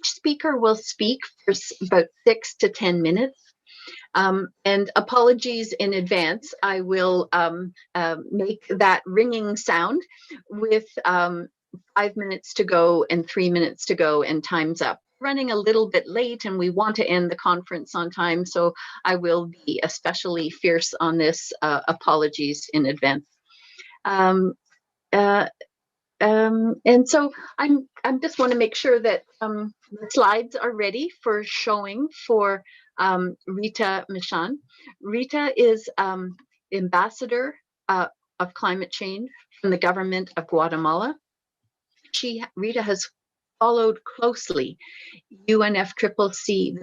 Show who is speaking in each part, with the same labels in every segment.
Speaker 1: each speaker will speak for about 6 to 10 minutes. And apologies in advance. I will make that ringing sound with 5 minutes to go and 3 minutes to go and time's up. Running a little bit late and we want to end the conference on time, so I will be especially fierce on this. Apologies in advance. And so I'm just want to make sure that the slides are ready for showing for Rita Michan. Rita is ambassador of climate change from the government of Guatemala. Rita has followed closely UNFCCC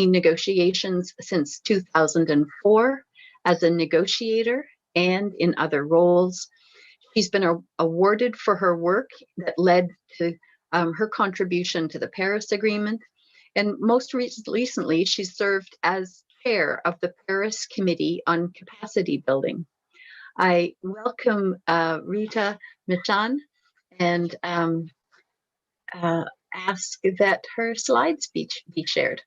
Speaker 1: negotiations since 2004 as a negotiator and in other roles. She's been awarded for her work that led to her contribution to the Paris Agreement. And most recently, she served as chair of the Paris Committee on Capacity Building. I welcome Rita Michan and ask that her slides be shared.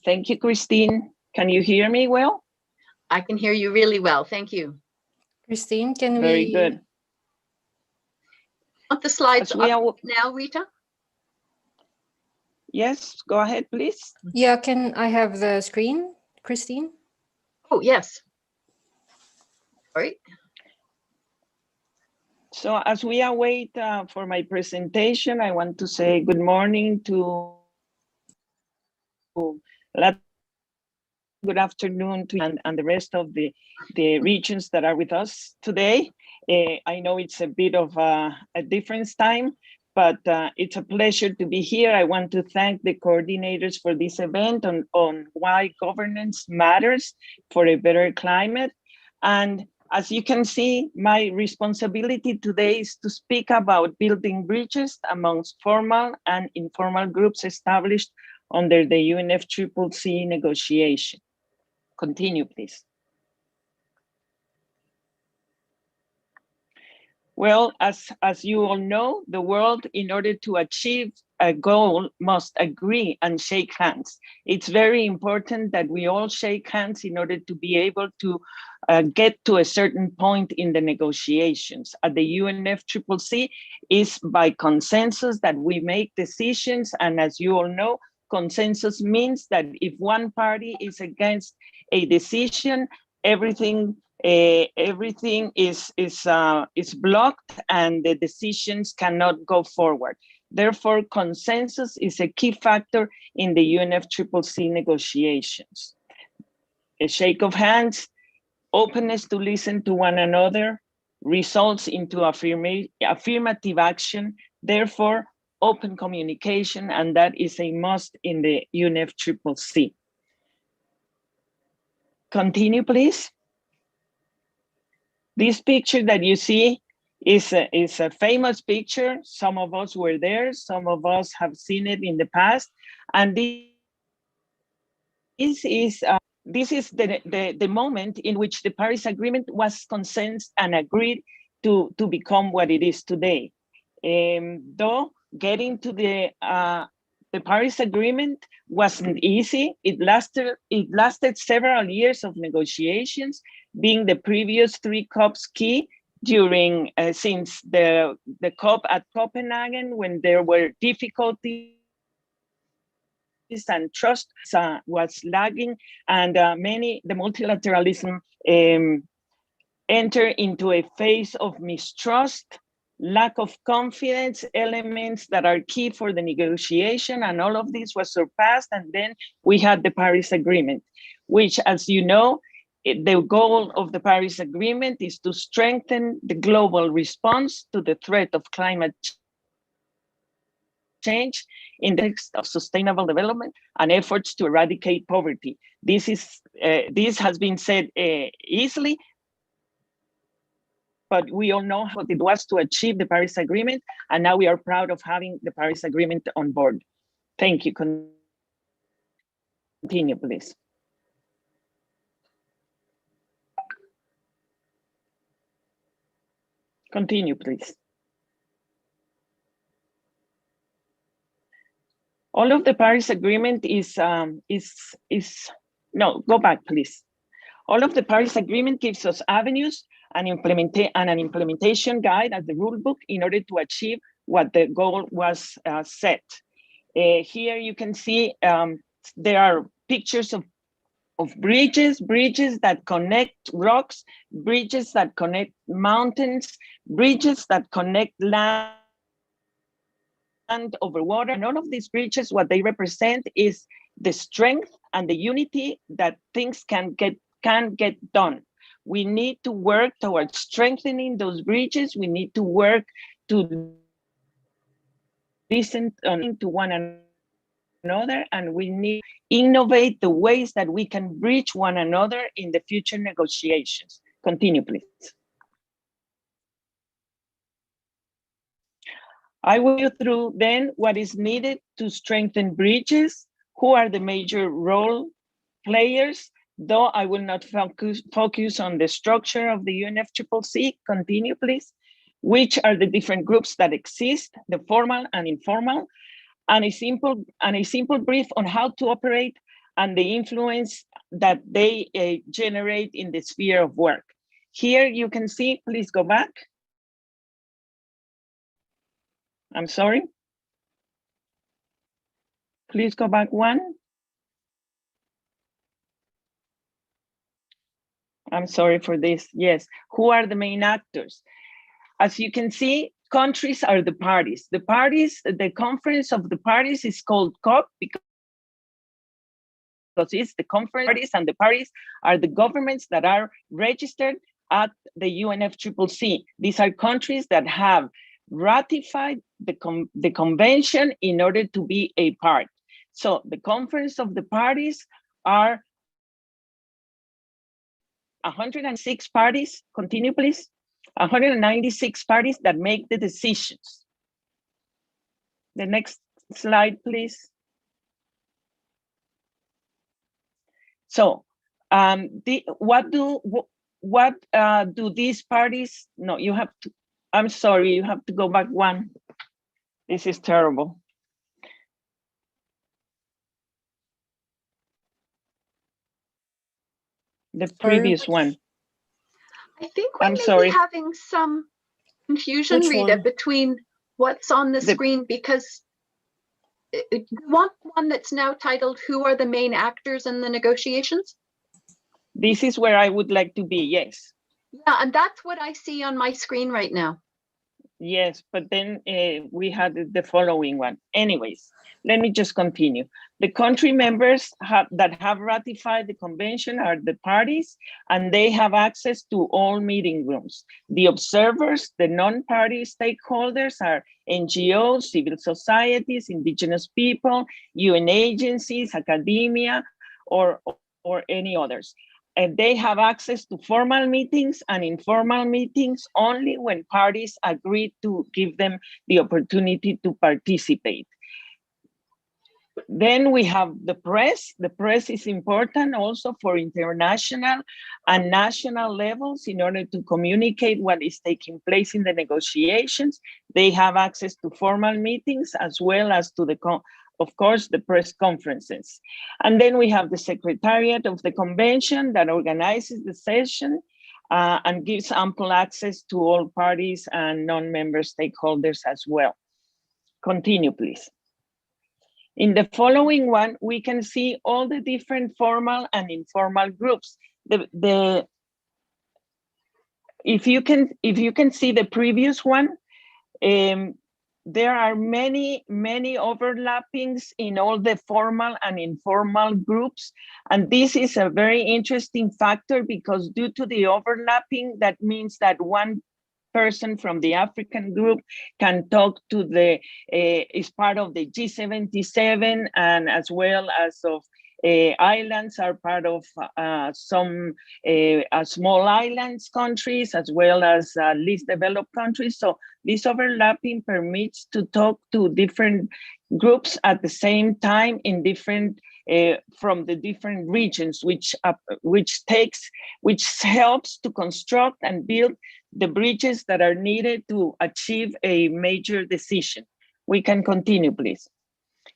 Speaker 2: Thank you, Christine. Can you hear me well?
Speaker 1: I can hear you really well. Thank you.
Speaker 3: Christine, can
Speaker 2: Very good.
Speaker 1: Want the slides up now, Rita?
Speaker 2: Yes, go ahead, please.
Speaker 3: Yeah, can I have the screen, Christine?
Speaker 1: Oh, yes. All right.
Speaker 2: So as we await for my presentation, I want to say good morning to good afternoon to and the rest of the regions that are with us today. I know it's a bit of a difference time, but it's a pleasure to be here. I want to thank the coordinators for this event on why governance matters for a better climate. And as you can see, my responsibility today is to speak about building bridges amongst formal and informal groups established under the UNFCCC negotiation. Continue, please. Well, as you all know, the world, in order to achieve a goal, must agree and shake hands. It's very important that we all shake hands in order to be able to get to a certain point in the negotiations. At the UNFCCC is by consensus that we make decisions, and as you all know, consensus means that if one party is against a decision, everything is blocked and the decisions cannot go forward. Therefore, consensus is a key factor in the UNFCCC negotiations. A shake of hands, openness to listen to one another results into affirmative action, therefore open communication, and that is a must in the UNFCCC. Continue, please. This picture that you see is a famous picture. Some of us were there, some of us have seen it in the past, and this is the moment in which the Paris Agreement was consensus and agreed to become what it is today. Though getting to the Paris Agreement wasn't easy. It lasted several years of negotiations, being the previous 3 COPs key during since the COP at Copenhagen, when there were difficulties and trust was lagging, and the multilateralism entered into a phase of mistrust, lack of confidence, elements that are key for the negotiation, and all of this was surpassed. And then we had the Paris Agreement, which, as you know, the goal of the Paris Agreement is to strengthen the global response to the threat of climate change in the context of sustainable development and efforts to eradicate poverty. This has been said easily, but we all know what it was to achieve the Paris Agreement, and now we are proud of having the Paris Agreement on board. Thank you. Continue, please. Continue, please. All of the Paris Agreement no, go back, please. All of the Paris Agreement gives us avenues and an implementation guide as the rule book in order to achieve what the goal was set. Here you can see there are pictures of bridges that connect rocks, bridges that connect mountains, bridges that connect land over water. And all of these bridges, what they represent is the strength and the unity that things can get done. We need to work towards strengthening those bridges. We need to work to listen to one another, and we need to innovate the ways that we can bridge one another in the future negotiations. Continue, please. I will go through then what is needed to strengthen bridges, who are the major role players, though I will not focus on the structure of the UNFCCC. Continue, please. Which are the different groups that exist, the formal and informal, and a simple brief on how to operate and the influence that they generate in the sphere of work. Here you can see, please go back. I'm sorry. Please go back one. I'm sorry for this. Yes, who are the main actors? As you can see, countries are the parties. The parties, the conference of the parties is called COP because it's the conference parties, and the parties are the governments that are registered at the UNFCCC. These are countries that have ratified the convention in order to be a part. So the conference of the parties are 106 parties. Continue, please. 196 parties that make the decisions. The next slide, please. So what do these parties, no, you have to, I'm sorry, you have to go back one. This is terrible. The previous one.
Speaker 1: I think we
Speaker 2: I'm
Speaker 1: may
Speaker 2: sorry.
Speaker 1: be having some confusion,
Speaker 3: Which
Speaker 1: Rita,
Speaker 3: one?
Speaker 1: between what's on the screen, because you want one that's now titled, "Who are the main actors in the negotiations?"
Speaker 2: This is where I would like to be, yes.
Speaker 1: Yeah, and that's what I see on my screen right now.
Speaker 2: Yes, but then we had the following one. Anyways, let me just continue. The country members that have ratified the convention are the parties, and they have access to all meeting rooms. The observers, the non-party stakeholders are NGOs, civil societies, indigenous people, UN agencies, academia, or any others. And they have access to formal meetings and informal meetings only when parties agree to give them the opportunity to participate. Then we have the press. The press is important also for international and national levels in order to communicate what is taking place in the negotiations. They have access to formal meetings as well as to of course, the press conferences. And then we have the Secretariat of the Convention that organizes the session and gives ample access to all parties and non-member stakeholders as well. Continue, please. In the following one, we can see all the different formal and informal groups. If you can see the previous one, there are many overlappings in all the formal and informal groups. And this is a very interesting factor because due to the overlapping, that means that one person from the African group can talk to is part of the G77, and as well as of islands are part of some small islands countries, as well as least developed countries. So this overlapping permits to talk to different groups at the same time in different from the different regions, which helps to construct and build the bridges that are needed to achieve a major decision. We can continue, please.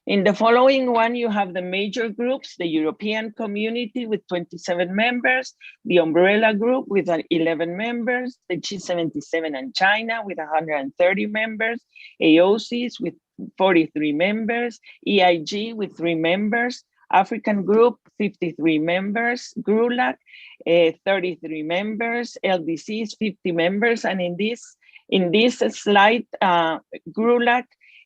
Speaker 2: In the following one, you have the major groups: the European Community with 27 members, the Umbrella Group with 11 members, the G77 and China with 130 members, AOCs with 43 members, EIG with 3 members, African Group 53 members, GRULAC 33 members, LDCs 50 members, and in this slide, GRULAC,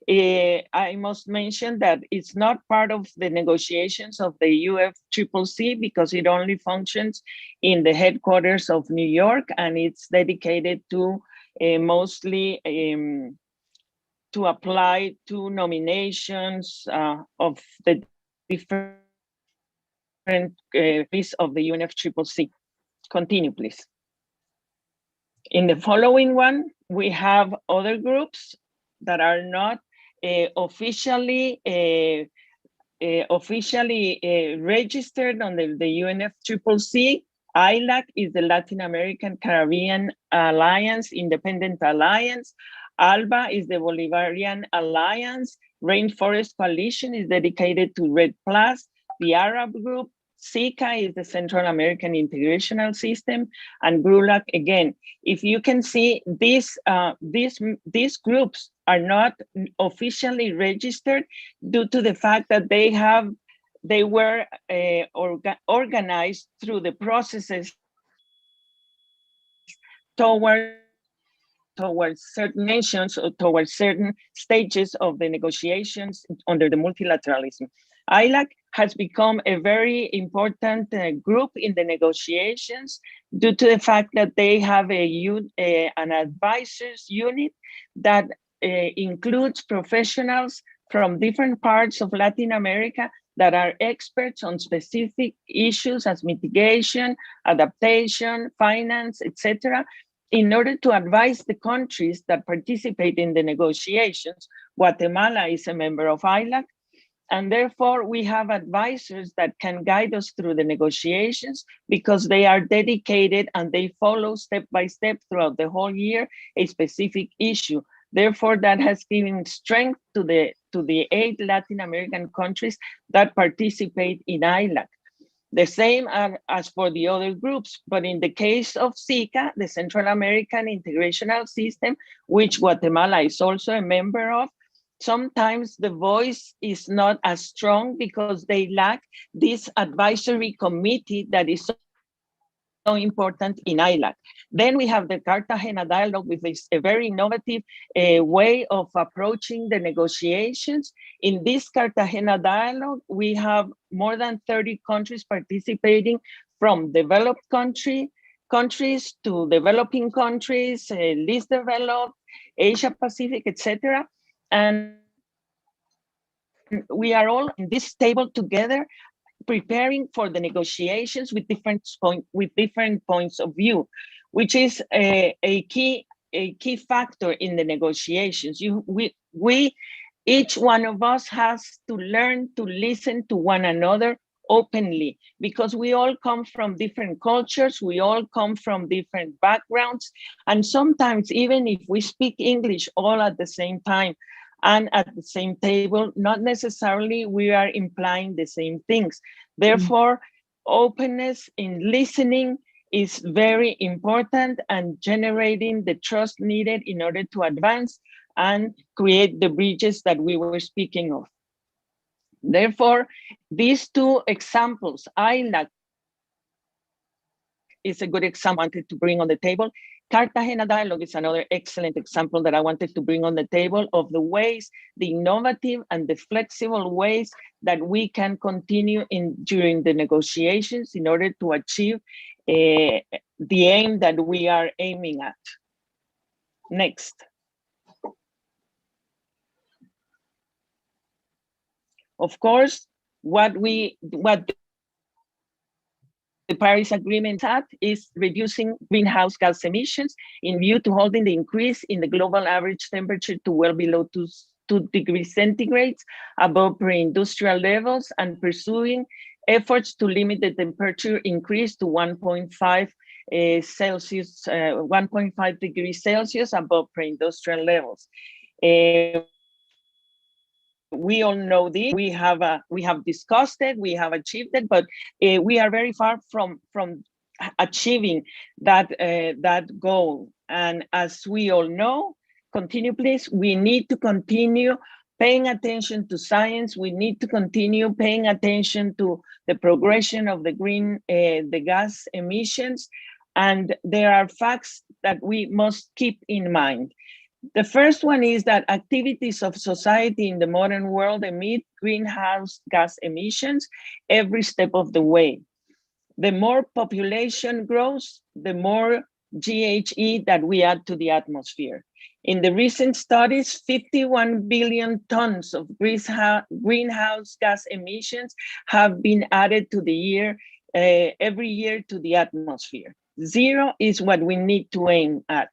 Speaker 2: I must mention that it's not part of the negotiations of the UFCCC because it only functions in the headquarters of New York, and it's dedicated to mostly to apply to nominations of the different piece of the UNFCCC. Continue, please. In the following one, we have other groups that are not officially registered under the UNFCCC. ILAC is the Latin American Caribbean Alliance, Independent Alliance. ALBA is the Bolivarian Alliance. Rainforest Coalition is dedicated to REDD+. The Arab Group, SICA is the Central American Integrational System, and GRULAC again. If you can see, these groups are not officially registered due to the fact that they were organized through the processes towards certain nations or towards certain stages of the negotiations under the multilateralism. ILAC has become a very important group in the negotiations due to the fact that they have an advisors unit that includes professionals from different parts of Latin America that are experts on specific issues as mitigation, adaptation, finance, etc., in order to advise the countries that participate in the negotiations. Guatemala is a member of ILAC, and therefore we have advisors that can guide us through the negotiations because they are dedicated and they follow step by step throughout the whole year a specific issue. Therefore, that has given strength to the 8 Latin American countries that participate in ILAC. The same as for the other groups, but in the case of SICA, the Central American Integrational System, which Guatemala is also a member of, sometimes the voice is not as strong because they lack this advisory committee that is so important in ILAC. Then we have the Cartagena Dialogue, which is a very innovative way of approaching the negotiations. In this Cartagena Dialogue, we have more than 30 countries participating, from developed countries to developing countries, least developed, Asia Pacific, etc. And we are all in this table together, preparing for the negotiations with different points of view, which is a key factor in the negotiations. Each one of us has to learn to listen to one another openly, because we all come from different cultures, we all come from different backgrounds, and sometimes even if we speak English all at the same time and at the same table, not necessarily we are implying the same things. Therefore, openness in listening is very important, and generating the trust needed in order to advance and create the bridges that we were speaking of. Therefore, these 2 examples, ILAC is a good example I wanted to bring on the table. Cartagena Dialogue is another excellent example that I wanted to bring on the table of the ways, the innovative and the flexible ways that we can continue during the negotiations in order to achieve the aim that we are aiming at. Next. Of course, what the Paris Agreement at is reducing greenhouse gas emissions in view to holding the increase in the global average temperature to well below 2 degrees centigrade above pre-industrial levels, and pursuing efforts to limit the temperature increase to 1.5 degrees 1.5 degrees Celsius above pre-industrial levels. We are also working on the 2030 target, which is the 2030 target of the United Nations, which is the 1.5 degree Celsius. We are also working on the 2030 target of the United Nations, which is the 1.5 degree Celsius above pre-industrial levels. we all know this. We have discussed it. We have achieved it, but we are very far from achieving that goal. And as we all know, continue please. We need to continue paying attention to science. We need to continue paying attention to the progression of the gas emissions. And there are facts that we must keep in mind. The first one is that activities of society in the modern world emit greenhouse gas emissions every step of the way. The more population grows, the more GHG that we add to the atmosphere. In the recent studies, 51 billion tons of greenhouse gas emissions have been added to the year, every year to the atmosphere. Zero is what we need to aim at.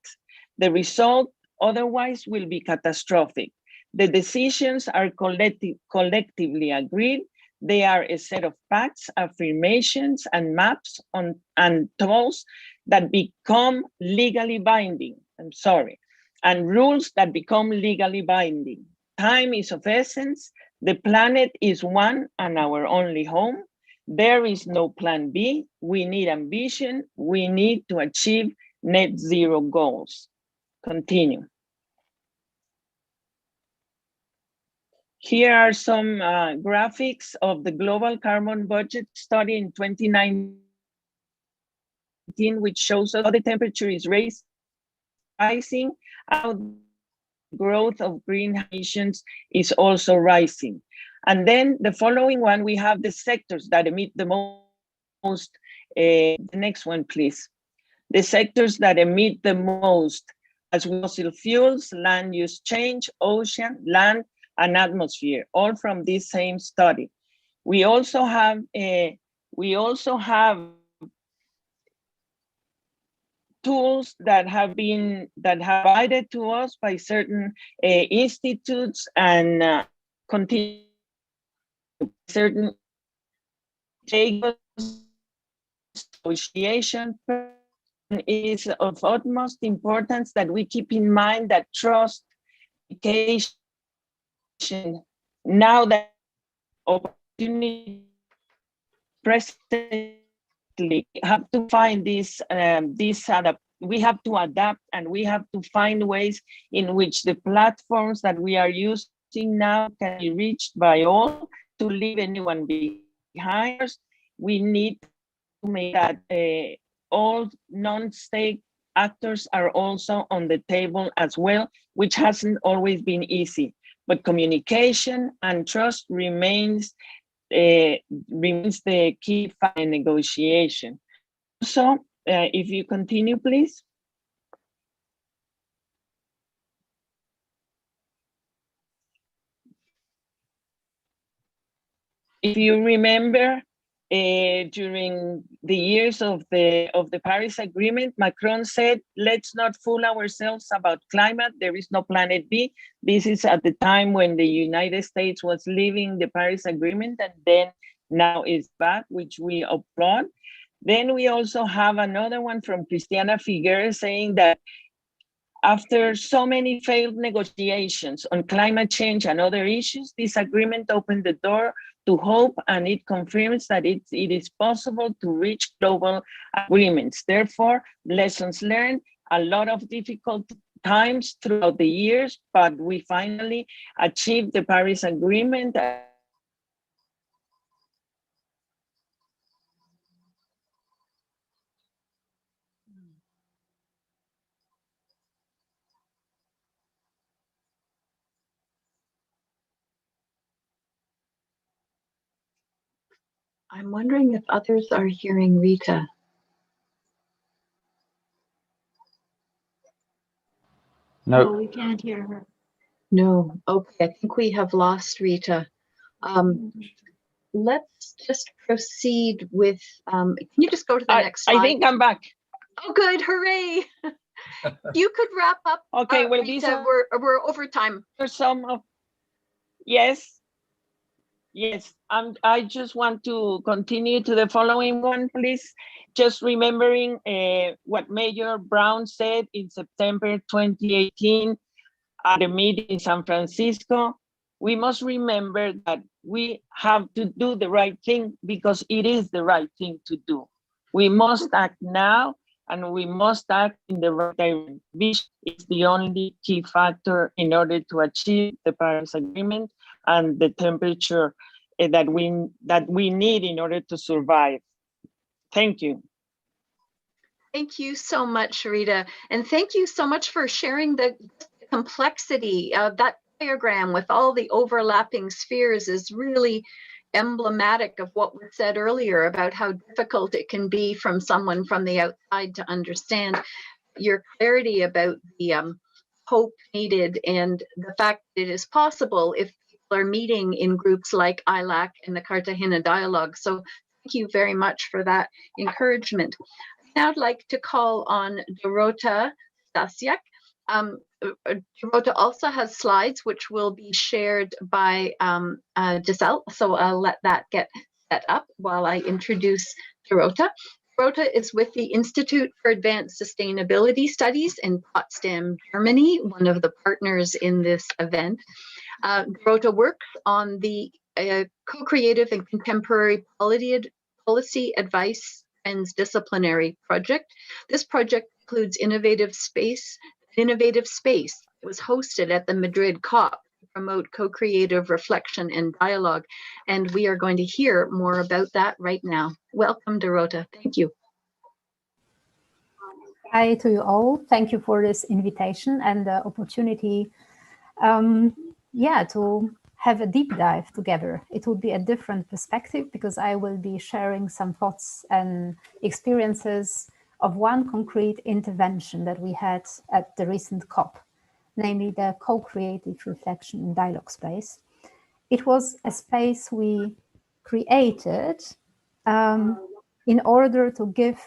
Speaker 2: The result otherwise will be catastrophic. The decisions are collectively agreed. They are a set of facts, affirmations, and maps and tools that become legally binding. And rules that become legally binding. Time is of essence. The planet is one and our only home. There is no plan B. We need ambition. We need to achieve net zero goals. Continue. Here are some graphics of the global carbon budget study in 2019, which shows us how the temperature is rising, how the growth of green emissions is also rising. And then the following one, we have the sectors that emit the most. The next one, please. The sectors that emit the most as fossil fuels, land use change, ocean, land, and atmosphere, all from this same study. We also have tools that have been provided to us by certain institutes and continue certain association. Is of utmost importance that we keep in mind that trust, education, now that opportunity presently have to find we have to adapt, and we have to find ways in which the platforms that we are using now can be reached by all to leave anyone behind. We need to make that all non-state actors are also on the table as well, which hasn't always been easy. But communication and trust remains the key in negotiation. So, if you continue, please. If you remember, during the years of the Paris Agreement, Macron said, let's not fool ourselves about climate. There is no planet B. This is at the time when the United States was leaving the Paris Agreement, and then now is back, which we applaud. Then we also have another one from Christiana Figueres saying that after so many failed negotiations on climate change and other issues, this agreement opened the door to hope, and it confirms that it is possible to reach global agreements. Therefore, lessons learned, a lot of difficult times throughout the years, but we finally achieved the Paris Agreement.
Speaker 1: I'm wondering if others are hearing Rita.
Speaker 4: No,
Speaker 5: we can't hear her.
Speaker 1: No. Okay, I think we have lost Rita. Let's just proceed with, can you just go to the next slide?
Speaker 2: I think I'm back.
Speaker 1: Oh, good, hooray. You could wrap up.
Speaker 2: Okay, well,
Speaker 1: Rita,
Speaker 2: these are
Speaker 1: we're over time.
Speaker 2: some of, yes. I just want to continue to the following one, please. Just remembering what Mayor Brown said in September 2018 at a meeting in San Francisco. we must remember that we have to do the right thing because it is the right thing to do. We must act now, and we must act in the right direction. Vision is the only key factor in order to achieve the Paris Agreement and the temperature that we need in order to survive. Thank you.
Speaker 1: Thank you so much, Rita. And thank you so much for sharing the complexity of that diagram with all the overlapping spheres is really emblematic of what was said earlier about how difficult it can be from someone from the outside to understand. Your clarity about the hope needed and the fact that it is possible if people are meeting in groups like ILAC and the Cartagena Dialogue. So thank you very much for that encouragement. Now I'd like to call on Dorota Stasiak. Dorota also has slides which will be shared by Giselle, so I'll let that get set up while I introduce Dorota. Dorota is with the Institute for Advanced Sustainability Studies in Potsdam, Germany, one of the partners in this event. Dorota works on the Co-Creative and Contemporary Policy Advice Transdisciplinary project. This project includes Innovative Space. It was hosted at the Madrid COP to promote co-creative reflection and dialogue. And we are going to hear more about that right now. Welcome, Dorota. Thank you.
Speaker 5: Hi to you all. Thank you for this invitation and the opportunity to have a deep dive together. It will be a different perspective because I will be sharing some thoughts and experiences of one concrete intervention that we had at the recent COP, namely the co-creative reflection and dialogue space. It was a space we created in order to give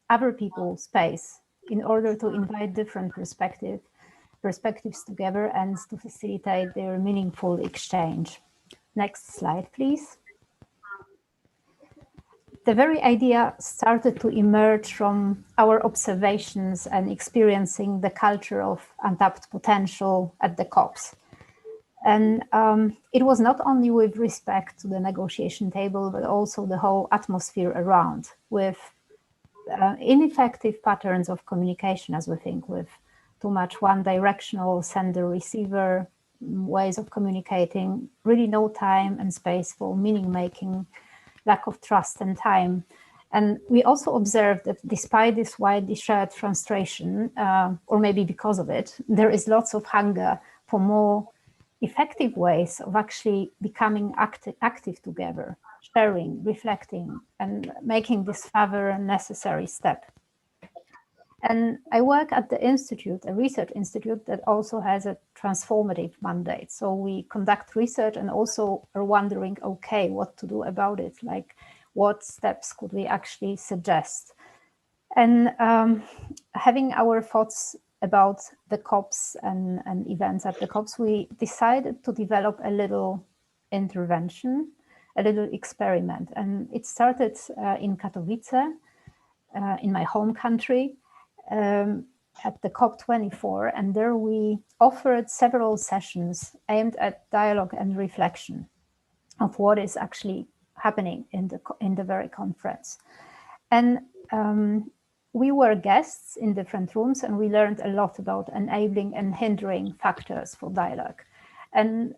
Speaker 5: other people space, in order to invite different perspectives together and to facilitate their meaningful exchange. Next slide, please. The very idea started to emerge from our observations and experiencing the culture of untapped potential at the COPs. And it was not only with respect to the negotiation table, but also the whole atmosphere around, with ineffective patterns of communication, as we think, with too much one-directional sender-receiver ways of communicating, really no time and space for meaning-making, lack of trust and time. And we also observed that despite this widely shared frustration, or maybe because of it, there is lots of hunger for more effective ways of actually becoming active together, sharing, reflecting, and making this further necessary step. And I work at the institute, a research institute that also has a transformative mandate. So we conduct research and also are wondering, okay, what to do about it? Like, what steps could we actually suggest? And having our thoughts about the COPs and events at the COPs, we decided to develop a little intervention, a little experiment. And it started in Katowice, in my home country, at the COP24, and there we offered several sessions aimed at dialogue and reflection of what is actually happening in the very conference. And we were guests in different rooms, and we learned a lot about enabling and hindering factors for dialogue. And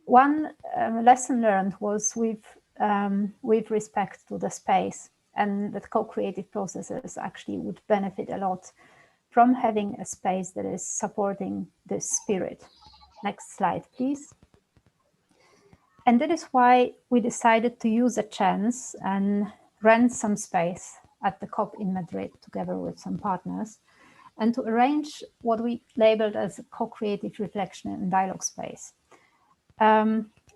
Speaker 5: one lesson learned was with respect to the space, and that co-creative processes actually would benefit a lot from having a space that is supporting this spirit. Next slide, please. And that is why we decided to use a chance and rent some space at the COP in Madrid together with some partners, and to arrange what we labeled as a co-creative reflection and dialogue space.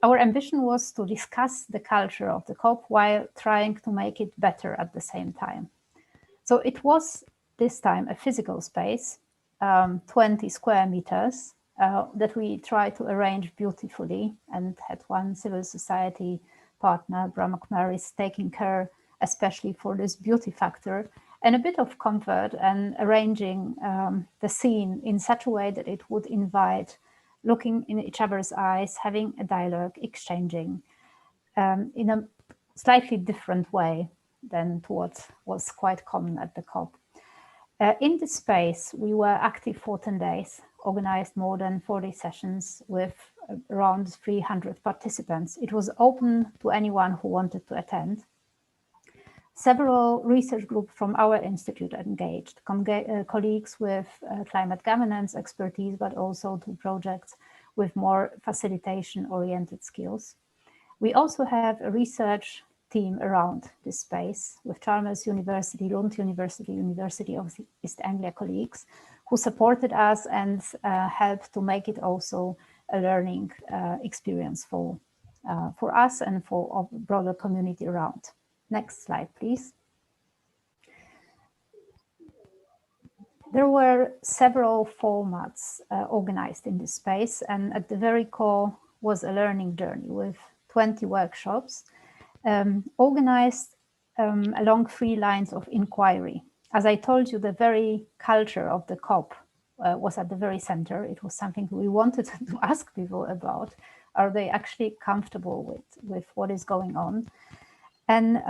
Speaker 5: Our ambition was to discuss the culture of the COP while trying to make it better at the same time. So it was this time a physical space, 20 square meters, that we tried to arrange beautifully, and had one civil society partner, Bram Maris, taking care especially for this beauty factor and a bit of comfort, and arranging the scene in such a way that it would invite looking in each other's eyes, having a dialogue, exchanging in a slightly different way than to what was quite common at the COP. In this space, we were active for 10 days, organized more than 40 sessions with around 300 participants. It was open to anyone who wanted to attend. Several research groups from our institute engaged, colleagues with climate governance expertise, but also to projects with more facilitation-oriented skills. We also have a research team around this space with Chalmers University, Lund University, University of East Anglia colleagues who supported us and helped to make it also a learning experience for us and for a broader community around. Next slide, please. There were several formats organized in this space, and at the very core was a learning journey with 20 workshops organized along 3 lines of inquiry. As I told you, the very culture of the COP was at the very center. It was something we wanted to ask people about. Are they actually comfortable with what is going on? And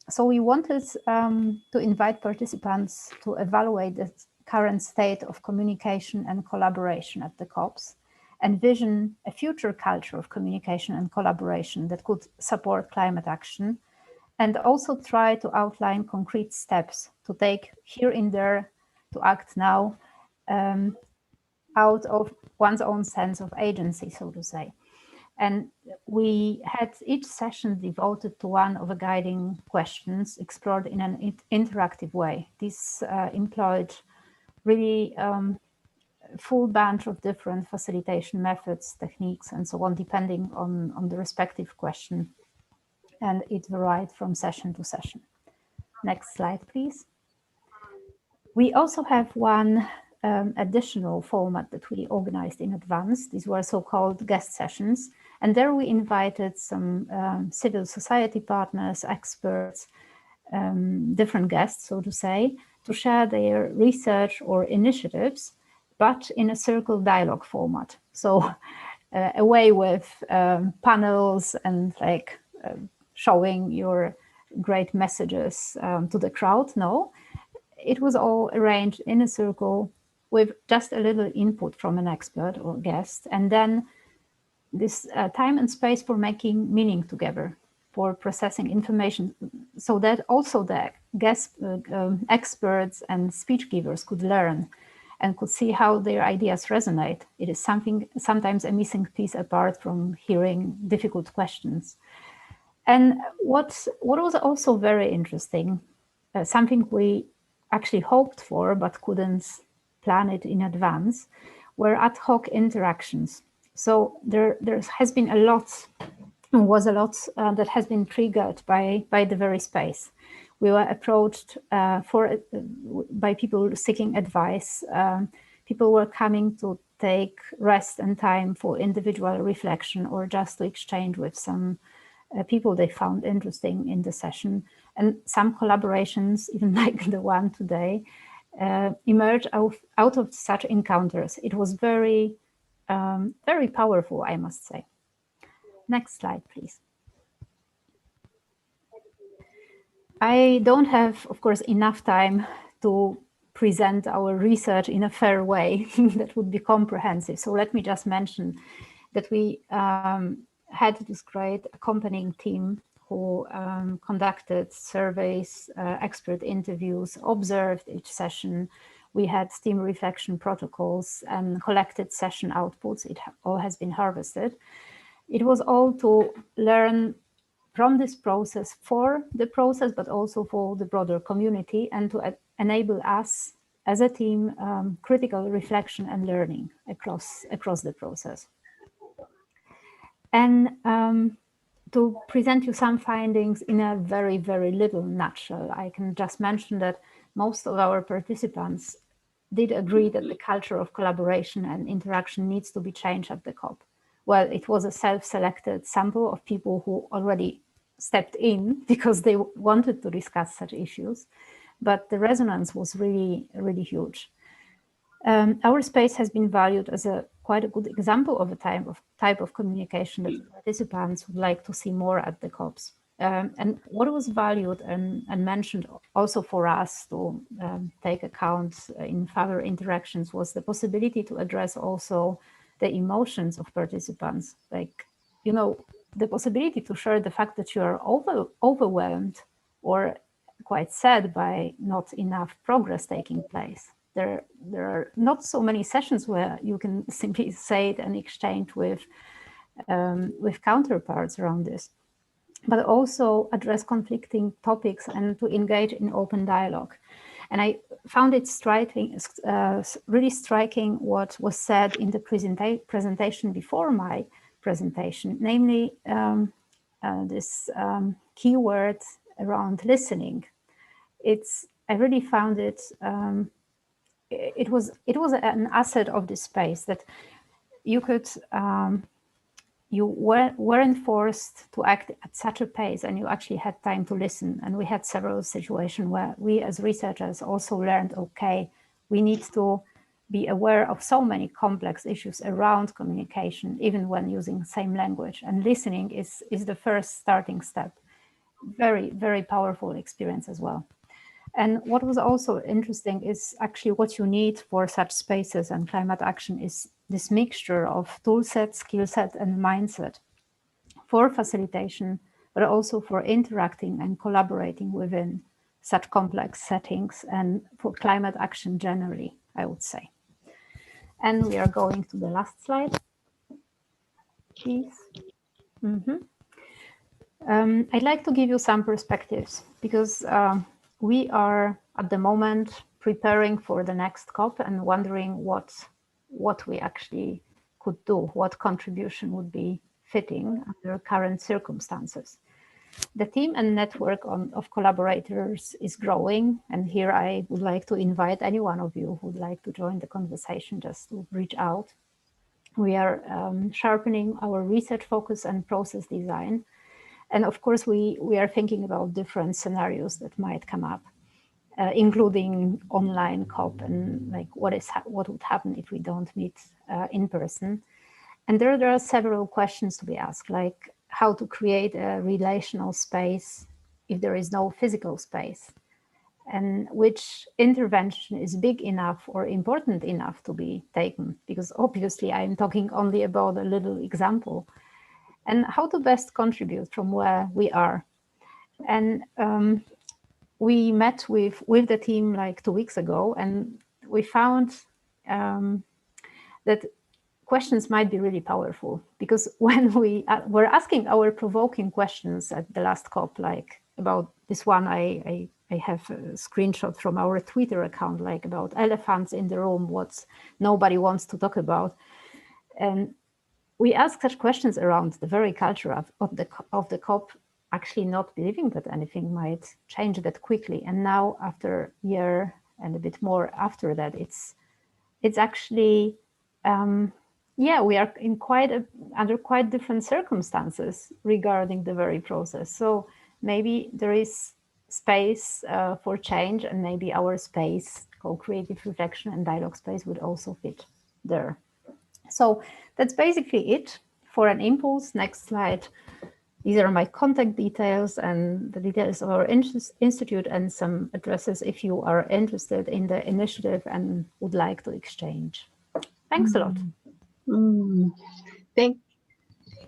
Speaker 5: so we wanted to invite participants to evaluate the current state of communication and collaboration at the COPs, envision a future culture of communication and collaboration that could support climate action, and also try to outline concrete steps to take here and there, to act now, out of one's own sense of agency, so to say. And we had each session devoted to one of the guiding questions explored in an interactive way. This employed really full bunch of different facilitation methods, techniques, and so on, depending on the respective question. And it varied from session to session. Next slide, please. We also have one additional format that we organized in advance. These were so-called guest sessions. And there we invited some civil society partners, experts, different guests, so to say, to share their research or initiatives, but in a circle dialogue format. So away with panels and like showing your great messages to the crowd. No, it was all arranged in a circle with just a little input from an expert or guest, and then this time and space for making meaning together, for processing information, so that also the guest experts and speech givers could learn and could see how their ideas resonate. It is sometimes a missing piece apart from hearing difficult questions. And what was also very interesting, something we actually hoped for but couldn't plan it in advance, were ad hoc interactions. So there has been a lot that has been triggered by the very space. We were approached by people seeking advice. People were coming to take rest and time for individual reflection or just to exchange with some people they found interesting in the session. And some collaborations, even like the one today, emerged out of such encounters. It was very, very powerful, I must say. Next slide, please. I don't have, of course, enough time to present our research in a fair way that would be comprehensive. So let me just mention that we had this great accompanying team who conducted surveys, expert interviews, observed each session. We had STEAM reflection protocols and collected session outputs. It all has been harvested. It was all to learn from this process for the process, but also for the broader community, and to enable us as a team critical reflection and learning across the process. And to present you some findings in a very, very little nutshell, I can just mention that most of our participants did agree that the culture of collaboration and interaction needs to be changed at the COP. Well, it was a self-selected sample of people who already stepped in because they wanted to discuss such issues, but the resonance was really, really huge. Our space has been valued as a quite a good example of a type of communication that participants would like to see more at the COPs. And what was valued and mentioned also for us to take account in further interactions was the possibility to address also the emotions of participants, like, you know, the possibility to share the fact that you are overwhelmed or quite sad by not enough progress taking place. There are not so many sessions where you can simply say it and exchange with counterparts around this, but also address conflicting topics and to engage in open dialogue. And I found it really striking what was said in the presentation before my presentation, namely this keyword around listening. I really found it. It was an asset of this space that you could. You weren't forced to act at such a pace, and you actually had time to listen. And we had several situations where we as researchers also learned, okay, we need to be aware of so many complex issues around communication, even when using the same language. And listening is the first starting step. Very, very powerful experience as well. And what was also interesting is actually what you need for such spaces and climate action is this mixture of tool set, skill set, and mindset for facilitation, but also for interacting and collaborating within such complex settings and for climate action generally, I would say. And we are going to the last slide, please. I'd like to give you some perspectives because we are at the moment preparing for the next COP and wondering what we actually could do, what contribution would be fitting under current circumstances. The team and network of collaborators is growing, and here I would like to invite any one of you who would like to join the conversation just to reach out. We are sharpening our research focus and process design. And of course, we are thinking about different scenarios that might come up, including online COP and like what would happen if we don't meet in person. And there are several questions to be asked, like how to create a relational space if there is no physical space, and which intervention is big enough or important enough to be taken, because obviously I'm talking only about a little example, and how to best contribute from where we are. And we met with the team like 2 weeks ago, and we found that questions might be really powerful, because when we were asking our provoking questions at the last COP, like about this one, I have a screenshot from our Twitter account, like about elephants in the room, what nobody wants to talk about. And we asked such questions around the very culture of the COP, actually not believing that anything might change that quickly. And now, after a year and a bit more after that, it's actually, we are in under quite different circumstances regarding the very process. So maybe there is space for change, and maybe our space, co-creative reflection and dialogue space, would also fit there. So that's basically it for an impulse. Next slide. These are my contact details and the details of our institute and some addresses if you are interested in the initiative and would like to exchange. Thanks a lot.
Speaker 1: Thank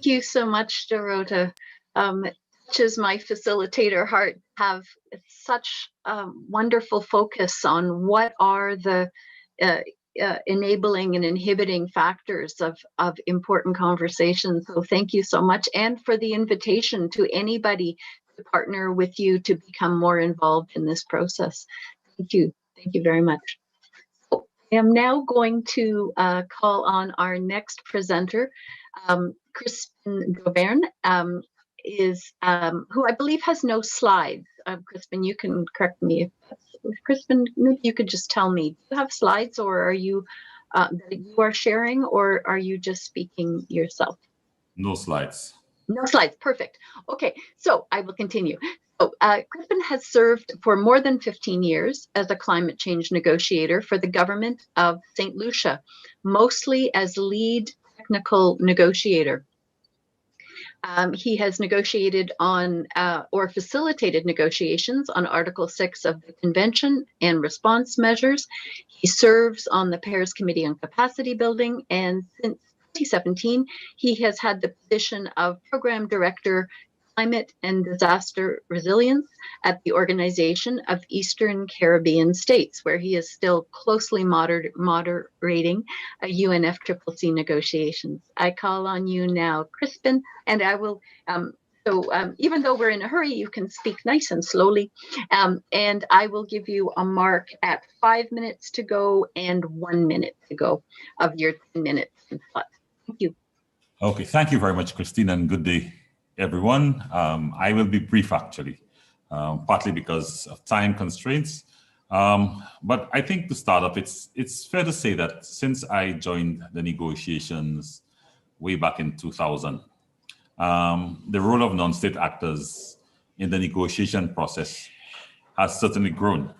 Speaker 1: you so much, Dorota. Touches my facilitator heart, have such wonderful focus on what are the enabling and inhibiting factors of important conversations. So thank you so much, and for the invitation to anybody to partner with you to become more involved in this process. Thank you very much. So I am now going to call on our next presenter, Crispin Govern, who I believe has no slides. Crispin, you can correct me if that's, Crispin, maybe you could just tell me, do you have slides, or are you that you are sharing, or are you just speaking yourself?
Speaker 6: No slides.
Speaker 1: No slides, perfect. Okay, so I will continue. So, Crispin has served for more than 15 years as a climate change negotiator for the government of St. Lucia, mostly as lead technical negotiator. He has negotiated on or facilitated negotiations on Article 6 of the Convention and response measures. He serves on the Paris Committee on Capacity Building, and since 2017, he has had the position of Program Director, Climate and Disaster Resilience at the Organization of Eastern Caribbean States, where he is still closely moderating UNFCCC negotiations. I call on you now, Crispin, and I will, even though we're in a hurry, you can speak nice and slowly, and I will give you a mark at 5 minutes to go and 1 minute to go of your 10 minutes. Thank you.
Speaker 6: Okay, thank you very much, Christine, and good day, everyone. I will be brief, actually, partly because of time constraints. But I think to start off, it's fair to say that since I joined the negotiations way back in 2000, the role of non-state actors in the negotiation process has certainly grown.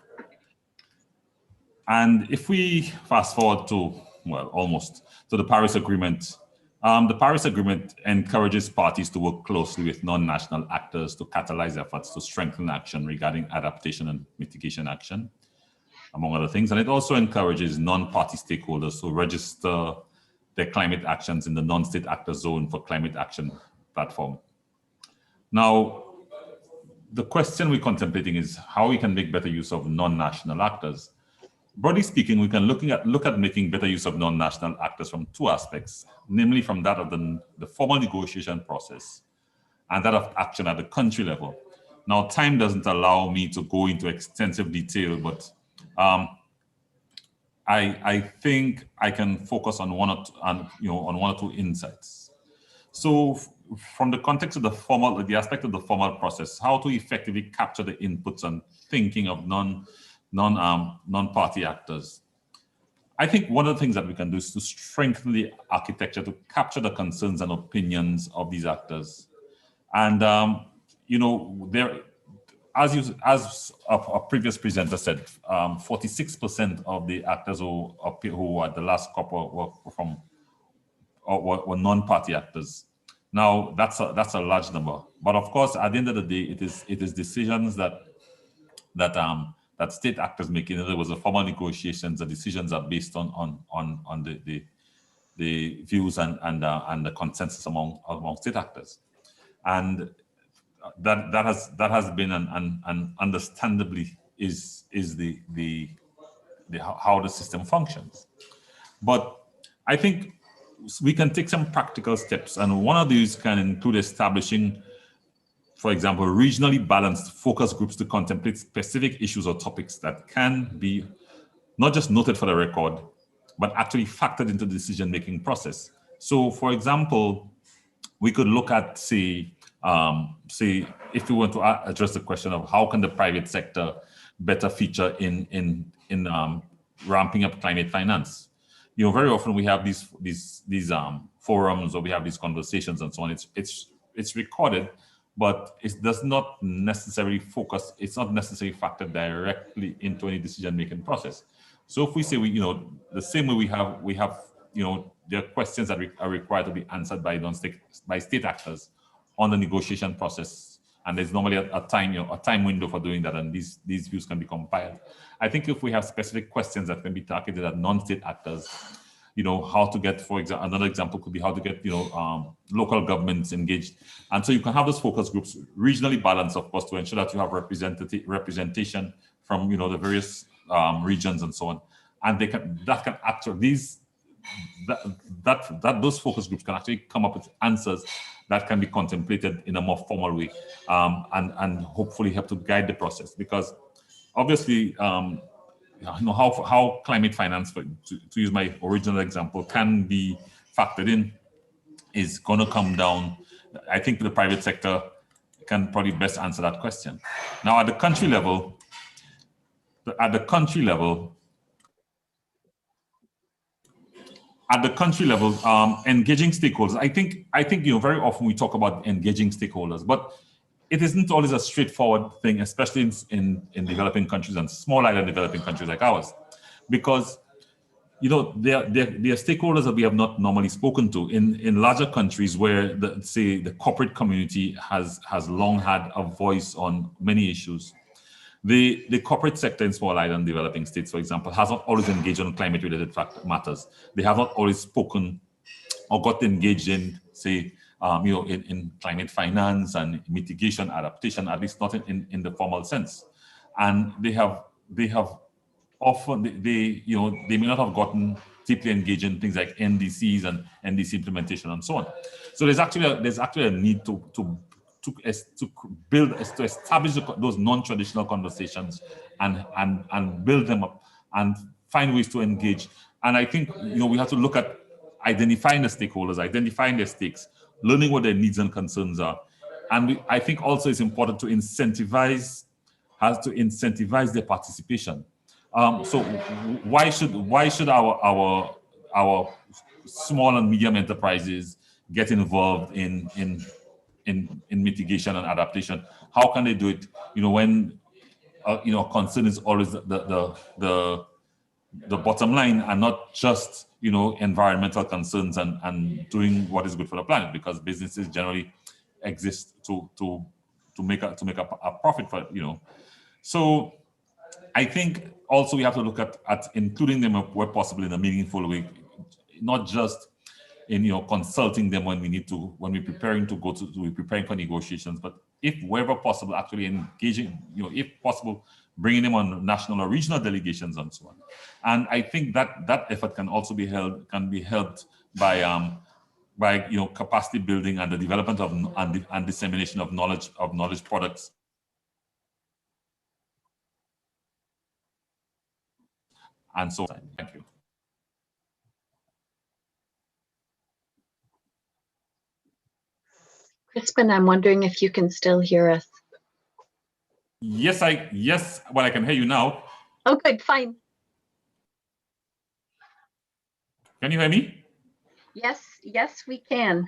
Speaker 6: And if we fast forward to, well, almost to the Paris Agreement, the Paris Agreement encourages parties to work closely with non-national actors to catalyze efforts to strengthen action regarding adaptation and mitigation action, among other things. And it also encourages non-party stakeholders to register their climate actions in the non-state actor zone for climate action platform. Now, the question we're contemplating is how we can make better use of non-national actors. Broadly speaking, we can look at making better use of non-national actors from two aspects, namely from that of the formal negotiation process and that of action at the country level. Now, time doesn't allow me to go into extensive detail, but I think I can focus on one or two insights. So, from the context of the aspect of the formal process, how to effectively capture the inputs and thinking of non-party actors. I think one of the things that we can do is to strengthen the architecture to capture the concerns and opinions of these actors. And there, as a previous presenter said, 46% of the actors who at the last COP were non-party actors. Now that's a large number, but of course, at the end of the day, it is decisions that state actors make. In other words, the formal negotiations, the decisions are based on the views and the consensus among state actors, and that has been and understandably is the how the system functions. But I think we can take some practical steps, and one of these can include establishing, for example, regionally balanced focus groups to contemplate specific issues or topics that can be not just noted for the record, but actually factored into the decision-making process. So, for example, we could look at, say, if we want to address the question of how can the private sector better feature in ramping up climate finance. Very often we have these forums, or we have these conversations and so on. It's recorded, but it does not necessarily focus. It's not necessarily factored directly into any decision-making process. So if we say the same way we have there are questions that are required to be answered by state actors on the negotiation process, and there's normally a time window for doing that, and these views can be compiled. I think if we have specific questions that can be targeted at non-state actors, how to get, for example, another example could be how to get local governments engaged, and so you can have those focus groups regionally balanced, of course, to ensure that you have representation from the various regions and so on, and those focus groups can actually come up with answers that can be contemplated in a more formal way, and hopefully help to guide the process. Because obviously, how climate finance, to use my original example, can be factored in is going to come down. I think the private sector can probably best answer that question. Now, at the country level, engaging stakeholders. I think very often we talk about engaging stakeholders, but it isn't always a straightforward thing, especially in developing countries and small island developing countries like ours, because there are stakeholders that we have not normally spoken to in larger countries where the corporate community has long had a voice on many issues. The corporate sector in small island developing states, for example, has not always engaged on climate-related matters. They have not always spoken or got engaged in, say, in climate finance and mitigation, adaptation, at least not in the formal sense. And they have often, they may not have gotten deeply engaged in things like NDCs and NDC implementation and so on. So there's actually a need to establish those non-traditional conversations and build them up and find ways to engage. And I think we have to look at identifying the stakeholders, identifying their stakes, learning what their needs and concerns are. And I think also it's important to incentivize their participation. So why should our small and medium enterprises get involved in mitigation and adaptation? How can they do it? When concern is always the bottom line and not just environmental concerns and doing what is good for the planet, because businesses generally exist to make a profit for So I think also we have to look at including them where possible in a meaningful way, not just in consulting them when we're preparing for negotiations, but if wherever possible, actually engaging, if possible, bringing them on national or regional delegations and so on. And I think that effort can also be helped by capacity building and the development of and dissemination of knowledge products. And so on. Thank you.
Speaker 1: Crispin, I'm wondering if you can still hear us.
Speaker 6: Yes, well, I can hear you now.
Speaker 1: Oh, good, fine.
Speaker 6: Can you hear me?
Speaker 1: Yes, we can.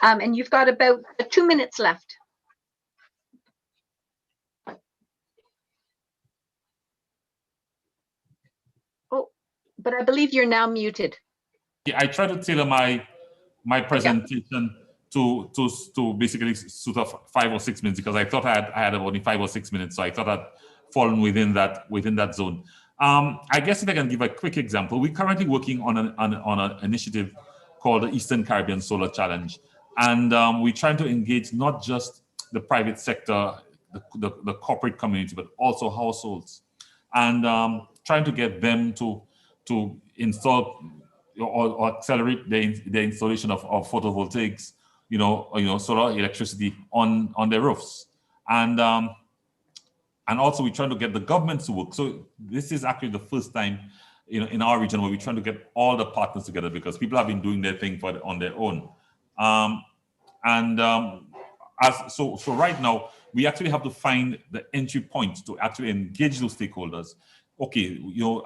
Speaker 1: And you've got about 2 minutes left. Oh, but I believe you're now muted.
Speaker 6: Yeah, I try to tailor my presentation to basically suit of 5 or 6 minutes, because I thought I had only 5 or 6 minutes, so I thought I'd fallen within that zone. I guess if I can give a quick example, we're currently working on an initiative called the Eastern Caribbean Solar Challenge, and we're trying to engage not just the private sector, the corporate community, but also households, and trying to get them to install or accelerate the installation of photovoltaics, solar electricity on their roofs, and also we're trying to get the government to work. So this is actually the first time, in our region where we're trying to get all the partners together, because people have been doing their thing on their own. So right now we actually have to find the entry point to actually engage those stakeholders. Okay,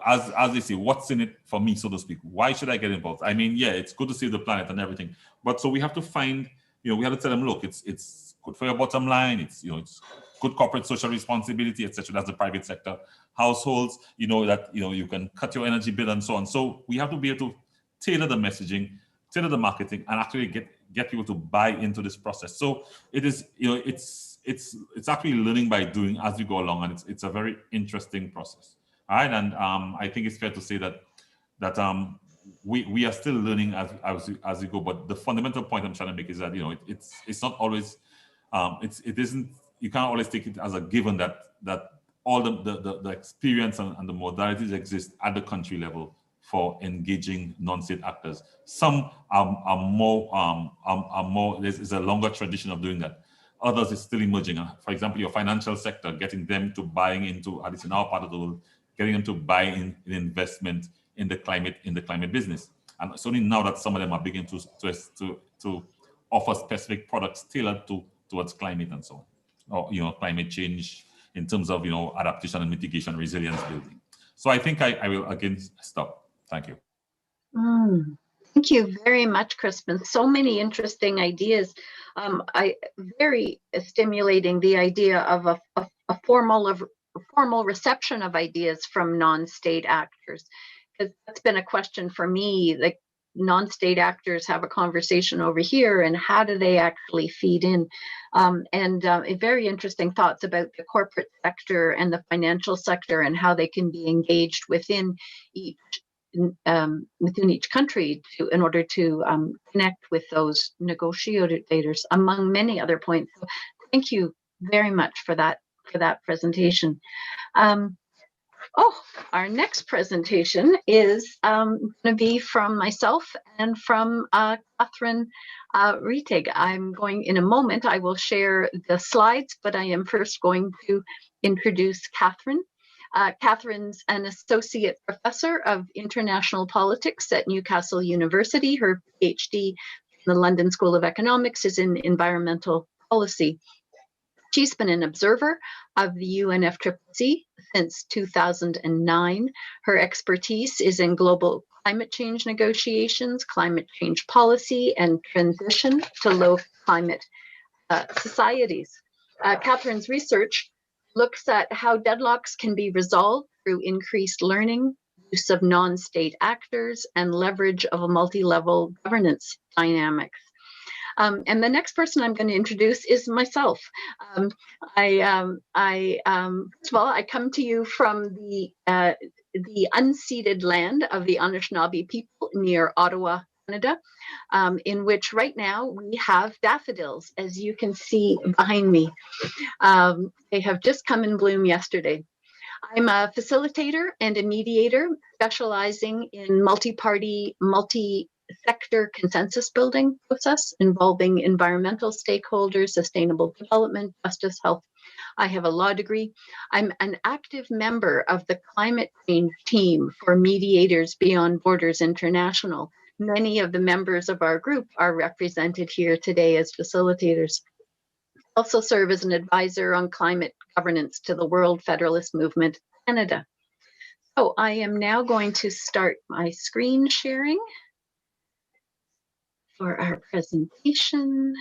Speaker 6: as they say, what's in it for me, so to speak? Why should I get involved? I mean, yeah, it's good to save the planet and everything, but so we have to find, we have to tell them, look, it's good for your bottom line. It's it's good corporate social responsibility, etc. That's the private sector. Households, that you can cut your energy bill and so on. So we have to be able to tailor the messaging, tailor the marketing, and actually get people to buy into this process. So it is, it's actually learning by doing as we go along, and it's a very interesting process. All right, and I think it's fair to say that we are still learning as we go. But the fundamental point I'm trying to make is that it's not always it isn't, you can't always take it as a given that all the experience and the modalities exist at the country level for engaging non-state actors. Some are more. There's a longer tradition of doing that. Others is still emerging. For example, your financial sector, getting them to buying into, at least in our part of the world, getting them to buy in investment in the climate business. And it's only now that some of them are beginning to offer specific products tailored towards climate and so on, or climate change in terms of adaptation and mitigation, resilience building. So I think I will again stop. Thank you.
Speaker 1: Thank you very much, Crispin. So many interesting ideas. Very stimulating the idea of a formal reception of ideas from non-state actors, because that's been a question for me. Like, non-state actors have a conversation over here, and how do they actually feed in? Very interesting thoughts about the corporate sector and the financial sector and how they can be engaged within each country in order to connect with those negotiators, among many other points. So thank you very much for that presentation. Our next presentation is going to be from myself and from Catherine Rettig. I'm going, in a moment, I will share the slides, but I am first going to introduce Catherine. Catherine's an associate professor of international politics at Newcastle University. Her PhD in the London School of Economics is in environmental policy. She's been an observer of the UNFCCC since 2009. Her expertise is in global climate change negotiations, climate change policy, and transition to low climate societies. Catherine's research looks at how deadlocks can be resolved through increased learning, use of non-state actors, and leverage of a multi-level governance dynamics. And the next person I'm going to introduce is myself. First of all, I come to you from the unceded land of the Anishinaabe people near Ottawa, Canada, in which right now we have daffodils, as you can see behind me. They have just come in bloom yesterday. I'm a facilitator and a mediator specializing in multi-party, multi-sector consensus building process involving environmental stakeholders, sustainable development, justice, health. I have a law degree. I'm an active member of the climate change team for Mediators Beyond Borders International. Many of the members of our group are represented here today as facilitators. I also serve as an advisor on climate governance to the World Federalist Movement Canada. So I am now going to start my screen sharing for our presentation.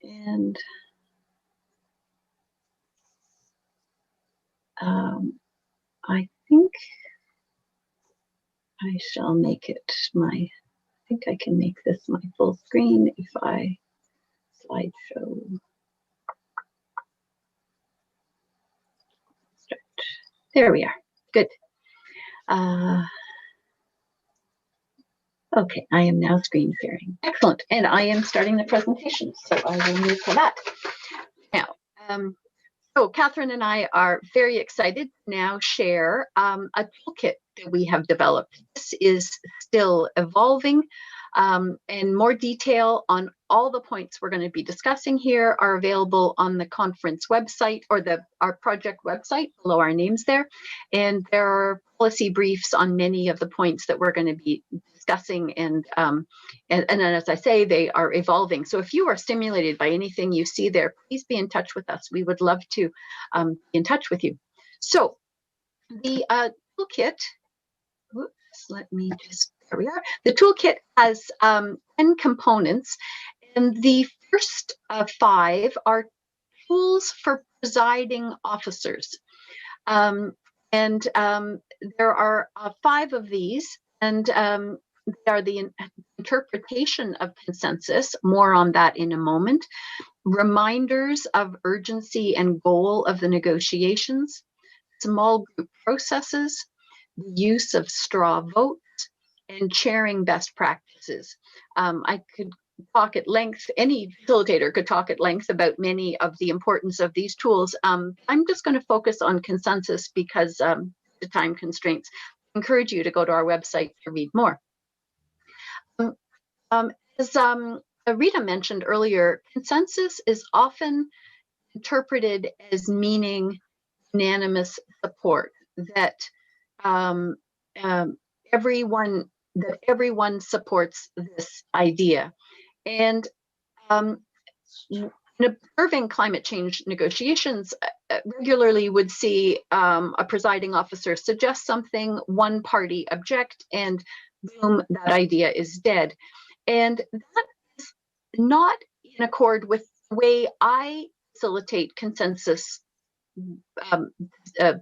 Speaker 1: And I think I shall make it I think I can make this my full screen if I slideshow. Start. There we are. Good. Okay, I am now screen sharing. Excellent. And I am starting the presentation, so I will move to that. Now, so Catherine and I are very excited to now share a toolkit that we have developed. This is still evolving, and more detail on all the points we're going to be discussing here are available on the conference website or our project website below our names there. And there are policy briefs on many of the points that we're going to be discussing, and as I say, they are evolving. So if you are stimulated by anything you see there, please be in touch with us. We would love to be in touch with you. So the toolkit, whoops, let me just, there we are. The toolkit has 10 components, and the first 5 are tools for presiding officers. There are 5 of these, and they are the interpretation of consensus, more on that in a moment, reminders of urgency and goal of the negotiations, small group processes, the use of straw votes, and sharing best practices. I could talk at length, any facilitator could talk at length about many of the importance of these tools. I'm just going to focus on consensus because the time constraints. I encourage you to go to our website to read more. As Rita mentioned earlier, consensus is often interpreted as meaning unanimous support, that everyone supports this idea. And in observing climate change negotiations, regularly would see a presiding officer suggest something, one party object, and boom, that idea is dead. And that is not in accord with the way I facilitate consensus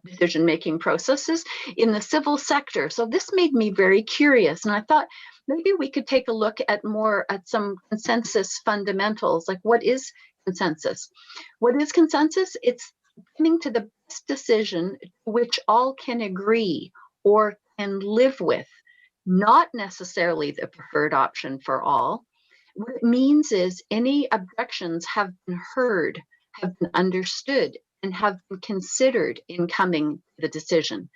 Speaker 1: decision-making processes in the civil sector. So this made me very curious, and I thought maybe we could take a look at some consensus fundamentals, like what is consensus? What is consensus? It's coming to the best decision which all can agree or can live with, not necessarily the preferred option for all. What it means is any objections have been heard, have been understood, and have been considered in coming to the decision.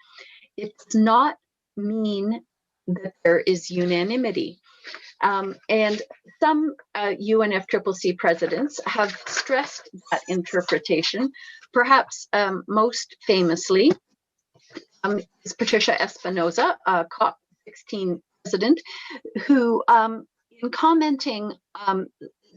Speaker 1: It does not mean that there is unanimity. And some UNFCCC presidents have stressed that interpretation. Perhaps most famously is Patricia Espinosa, COP16 president, who in commenting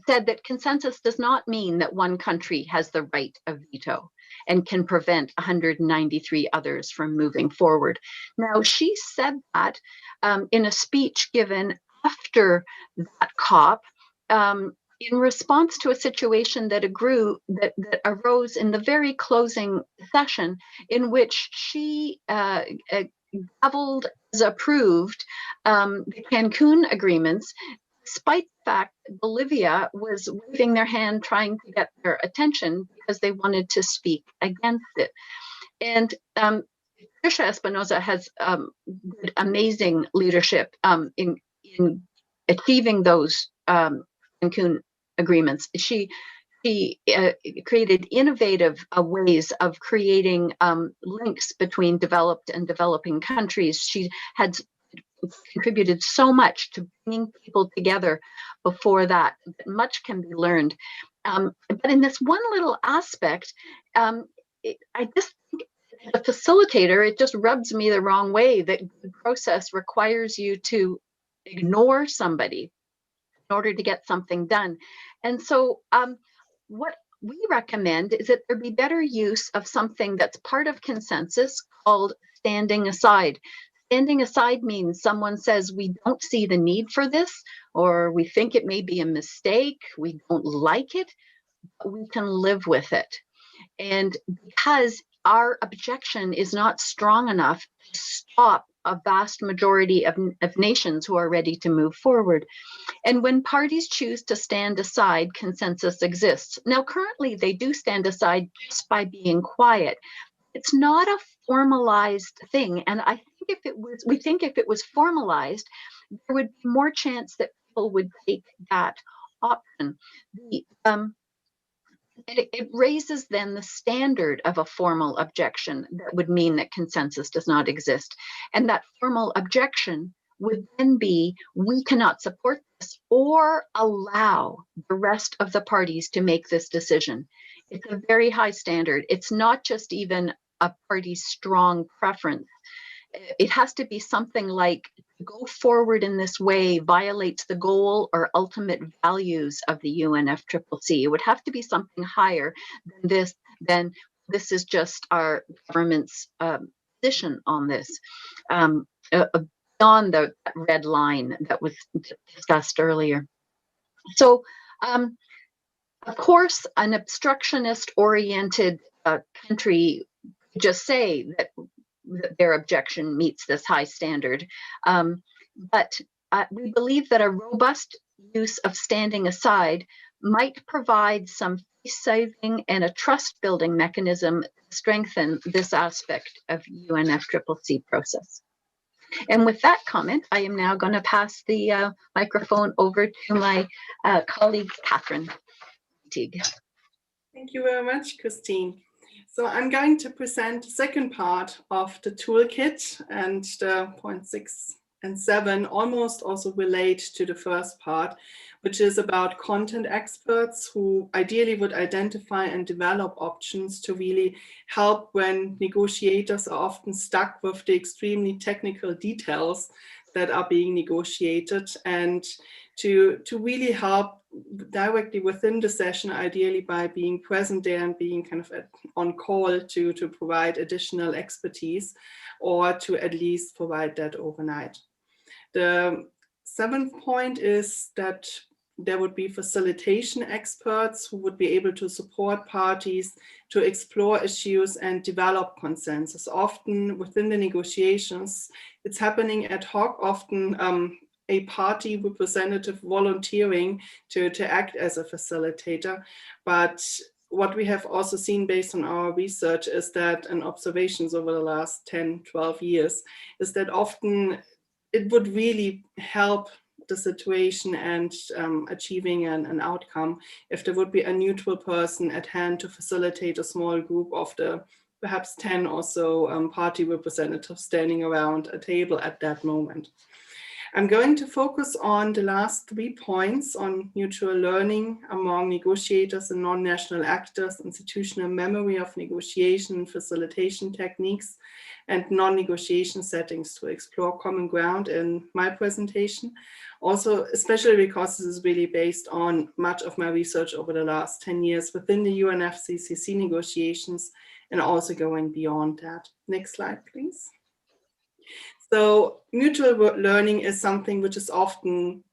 Speaker 1: said that consensus does not mean that one country has the right of veto and can prevent 193 others from moving forward. Now, she said that in a speech given after that COP, in response to a situation that arose in the very closing session, in which she gavelled as approved the Cancun agreements, despite the fact that Bolivia was waving their hand trying to get their attention because they wanted to speak against it. And Patricia Espinosa has amazing leadership in achieving those Cancun agreements. She created innovative ways of creating links between developed and developing countries. She had contributed so much to bringing people together before that. Much can be learned. But in this one little aspect, I just think as a facilitator, it just rubs me the wrong way that the process requires you to ignore somebody in order to get something done. And so what we recommend is that there be better use of something that's part of consensus called standing aside. Standing aside means someone says, we don't see the need for this, or we think it may be a mistake, we don't like it, but we can live with it. And because our objection is not strong enough to stop a vast majority of nations who are ready to move forward. And when parties choose to stand aside, consensus exists. Now, currently, they do stand aside just by being quiet. It's not a formalized thing. And I think if it was formalized, there would be more chance that people would take that option. It raises then the standard of a formal objection that would mean that consensus does not exist. And that formal objection would then be, we cannot support this or allow the rest of the parties to make this decision. It's a very high standard. It's not just even a party's strong preference. It has to be something like, go forward in this way violates the goal or ultimate values of the UNFCCC. It would have to be something higher than this is just our government's position on this, beyond the red line that was discussed earlier. So, of course, an obstructionist-oriented country could just say that their objection meets this high standard. But we believe that a robust use of standing aside might provide some face-saving and a trust-building mechanism to strengthen this aspect of UNFCCC process. And with that comment, I am now going to pass the microphone over to my colleague, Catherine Teague.
Speaker 7: Thank you very much, Christine. So I'm going to present the second part of the toolkit, and the point 6 and 7 almost also relate to the first part, which is about content experts who ideally would identify and develop options to really help when negotiators are often stuck with the extremely technical details that are being negotiated, and to really help directly within the session, ideally by being present there and being kind of on call to provide additional expertise, or to at least provide that overnight. The 7th point is that there would be facilitation experts who would be able to support parties to explore issues and develop consensus. Often within the negotiations, it's happening ad hoc, often a party representative volunteering to act as a facilitator. But what we have also seen based on our research is that, and observations over the last 10, 12 years, is that often it would really help the situation and achieving an outcome if there would be a neutral person at hand to facilitate a small group of the perhaps 10 or so party representatives standing around a table at that moment. I'm going to focus on the last 3 points on mutual learning among negotiators and non-national actors, institutional memory of negotiation and facilitation techniques, and non-negotiation settings to explore common ground in my presentation. Also, especially because this is really based on much of my research over the last 10 years within the UNFCCC negotiations, and also going beyond that. Next slide, please. So mutual learning is something which is often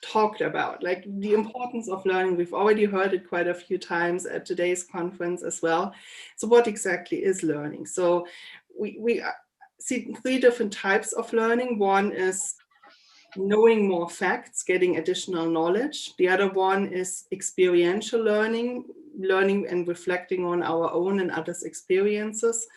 Speaker 7: talked about, like the importance of learning. We've already heard it quite a few times at today's conference as well. So what exactly is learning? So we see 3 different types of learning. One is knowing more facts, getting additional knowledge. The other one is experiential learning, learning and reflecting on our own and others' experiences.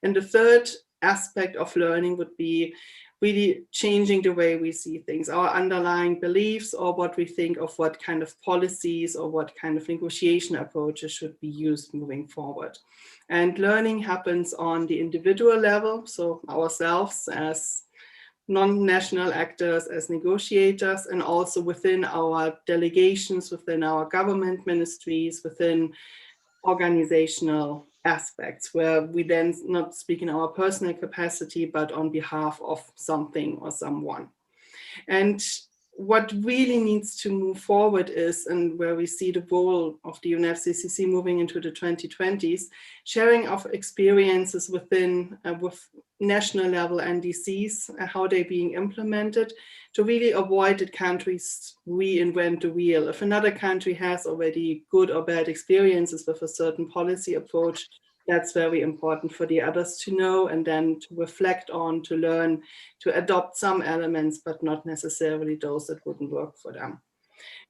Speaker 7: And the third aspect of learning would be really changing the way we see things, our underlying beliefs, or what we think of what kind of policies or what kind of negotiation approaches should be used moving forward. And learning happens on the individual level, so ourselves as non-national actors, as negotiators, and also within our delegations, within our government ministries, within organizational aspects, where we then not speak in our personal capacity, but on behalf of something or someone. And what really needs to move forward is, and where we see the role of the UNFCCC moving into the 2020s, sharing of experiences within with national level NDCs, how they're being implemented, to really avoid that countries reinvent the wheel. If another country has already good or bad experiences with a certain policy approach, that's very important for the others to know, and then to reflect on, to learn, to adopt some elements, but not necessarily those that wouldn't work for them.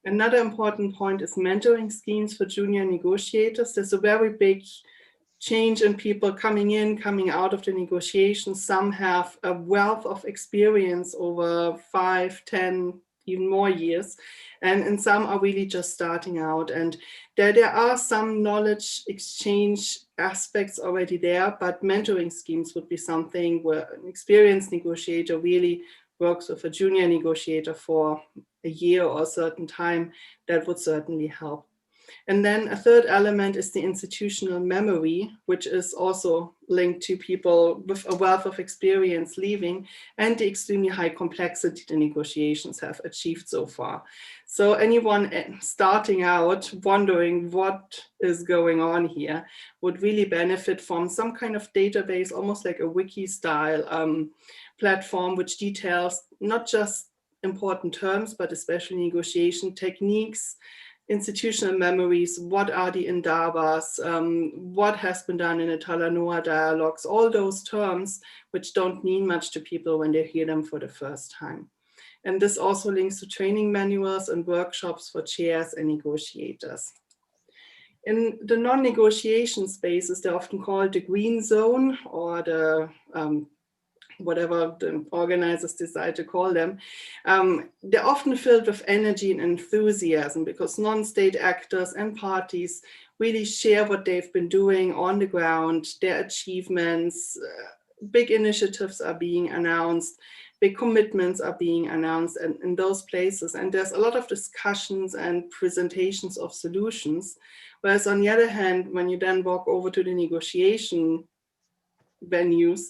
Speaker 7: Another important point is mentoring schemes for junior negotiators. There's a very big change in people coming in, coming out of the negotiations. Some have a wealth of experience over 5, 10, even more years, and some are really just starting out. And there are some knowledge exchange aspects already there, but mentoring schemes would be something where an experienced negotiator really works with a junior negotiator for a year or a certain time. That would certainly help. And then a third element is the institutional memory, which is also linked to people with a wealth of experience leaving, and the extremely high complexity the negotiations have achieved so far. So anyone starting out wondering what is going on here would really benefit from some kind of database, almost like a wiki style platform, which details not just important terms, but especially negotiation techniques, institutional memories, what are the indabas, what has been done in the Talanoa dialogues, all those terms which don't mean much to people when they hear them for the first time. And this also links to training manuals and workshops for chairs and negotiators. In the non-negotiation spaces, they're often called the green zone, or the whatever the organizers decide to call them. They're often filled with energy and enthusiasm, because non-state actors and parties really share what they've been doing on the ground, their achievements, big initiatives are being announced, big commitments are being announced in those places. And there's a lot of discussions and presentations of solutions. Whereas on the other hand, when you then walk over to the negotiation venues,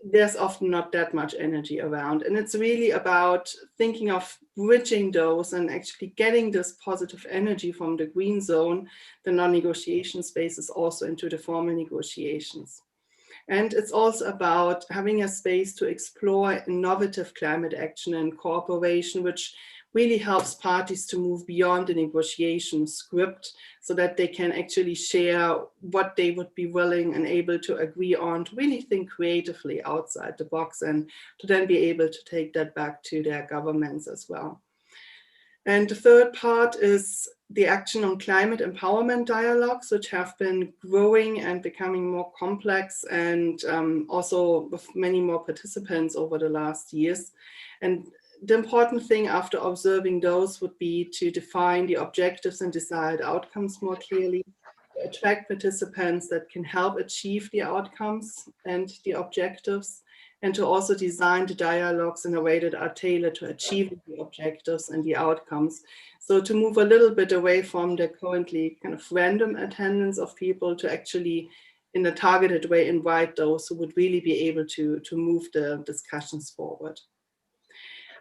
Speaker 7: there's often not that much energy around. And it's really about thinking of bridging those and actually getting this positive energy from the green zone, the non-negotiation spaces, also into the formal negotiations. And it's also about having a space to explore innovative climate action and cooperation, which really helps parties to move beyond the negotiation script so that they can actually share what they would be willing and able to agree on, to really think creatively outside the box and to then be able to take that back to their governments as well. And the third part is the action on climate empowerment dialogues, which have been growing and becoming more complex, and also with many more participants over the last years. And the important thing after observing those would be to define the objectives and desired outcomes more clearly, to attract participants that can help achieve the outcomes and the objectives, and to also design the dialogues in a way that are tailored to achieve the objectives and the outcomes. So to move a little bit away from the currently kind of random attendance of people to actually, in a targeted way, invite those who would really be able to move the discussions forward.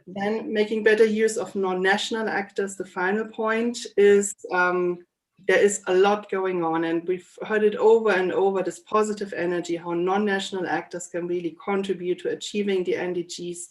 Speaker 7: Then making better use of non-national actors. The final point is there is a lot going on, and we've heard it over and over, this positive energy, how non-national actors can really contribute to achieving the NDGs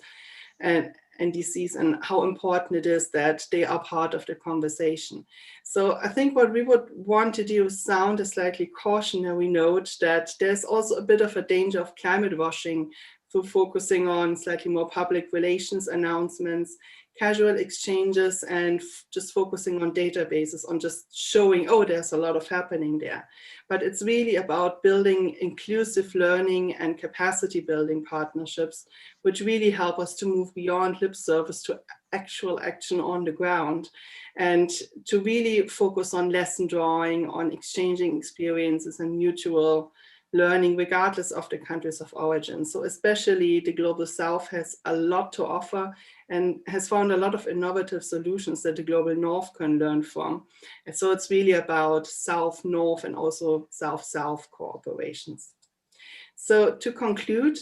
Speaker 7: and NDCs, and how important it is that they are part of the conversation. So I think what we would want to do is sound a slightly cautionary note that there's also a bit of a danger of climate washing through focusing on slightly more public relations announcements, casual exchanges, and just focusing on databases, on just showing, oh, there's a lot of happening there. But it's really about building inclusive learning and capacity building partnerships, which really help us to move beyond lip service to actual action on the ground, and to really focus on lesson drawing, on exchanging experiences and mutual learning regardless of the countries of origin. So especially the Global South has a lot to offer and has found a lot of innovative solutions that the Global North can learn from. And so it's really about South-North and also South-South cooperations. So to conclude,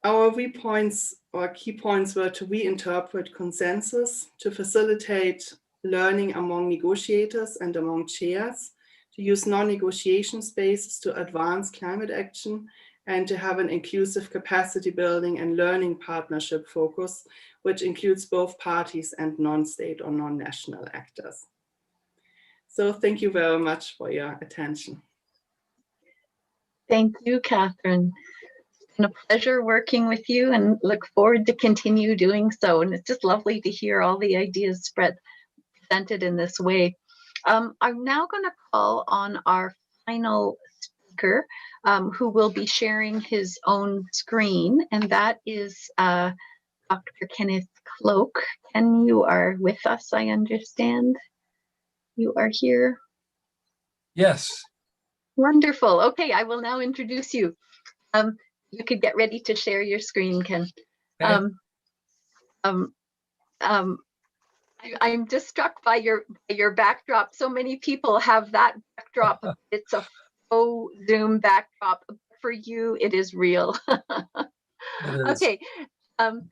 Speaker 7: our key points were to reinterpret consensus, to facilitate learning among negotiators and among chairs, to use non-negotiation spaces to advance climate action, and to have an inclusive capacity building and learning partnership focus, which includes both parties and non-state or non-national actors. So thank you very much for your attention.
Speaker 1: Thank you, Catherine. It's been a pleasure working with you and look forward to continue doing so. And it's just lovely to hear all the ideas presented in this way. I'm now going to call on our final speaker, who will be sharing his own screen, and that is Dr. Kenneth Cloke. Ken, you are with us, I understand. You are here.
Speaker 8: Yes.
Speaker 1: Wonderful. Okay, I will now introduce you. You could get ready to share your screen, Ken.
Speaker 8: Okay.
Speaker 1: I'm just struck by your backdrop. So many people have that backdrop. It's a faux Zoom backdrop. For you, it is real. Okay. Ken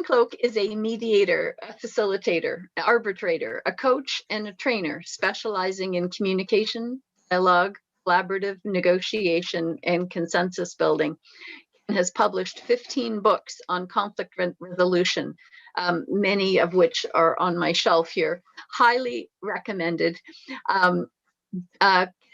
Speaker 1: Cloke is a mediator, a facilitator, arbitrator, a coach, and a trainer specializing in communication, dialogue, collaborative negotiation, and consensus building. And has published 15 books on conflict resolution, many of which are on my shelf here. Highly recommended.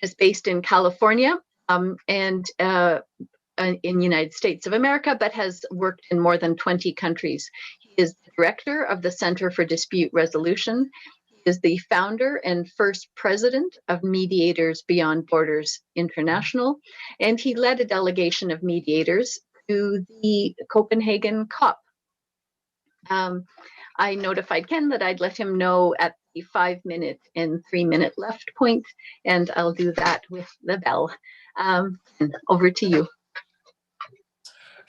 Speaker 1: Is based in California and in the United States of America, but has worked in more than 20 countries. He is the director of the Center for Dispute Resolution. He is the founder and first president of Mediators Beyond Borders International, and he led a delegation of mediators to the Copenhagen COP. I notified Ken that I'd let him know at the 5-minute and 3-minute left point, and I'll do that with the bell. Over to you.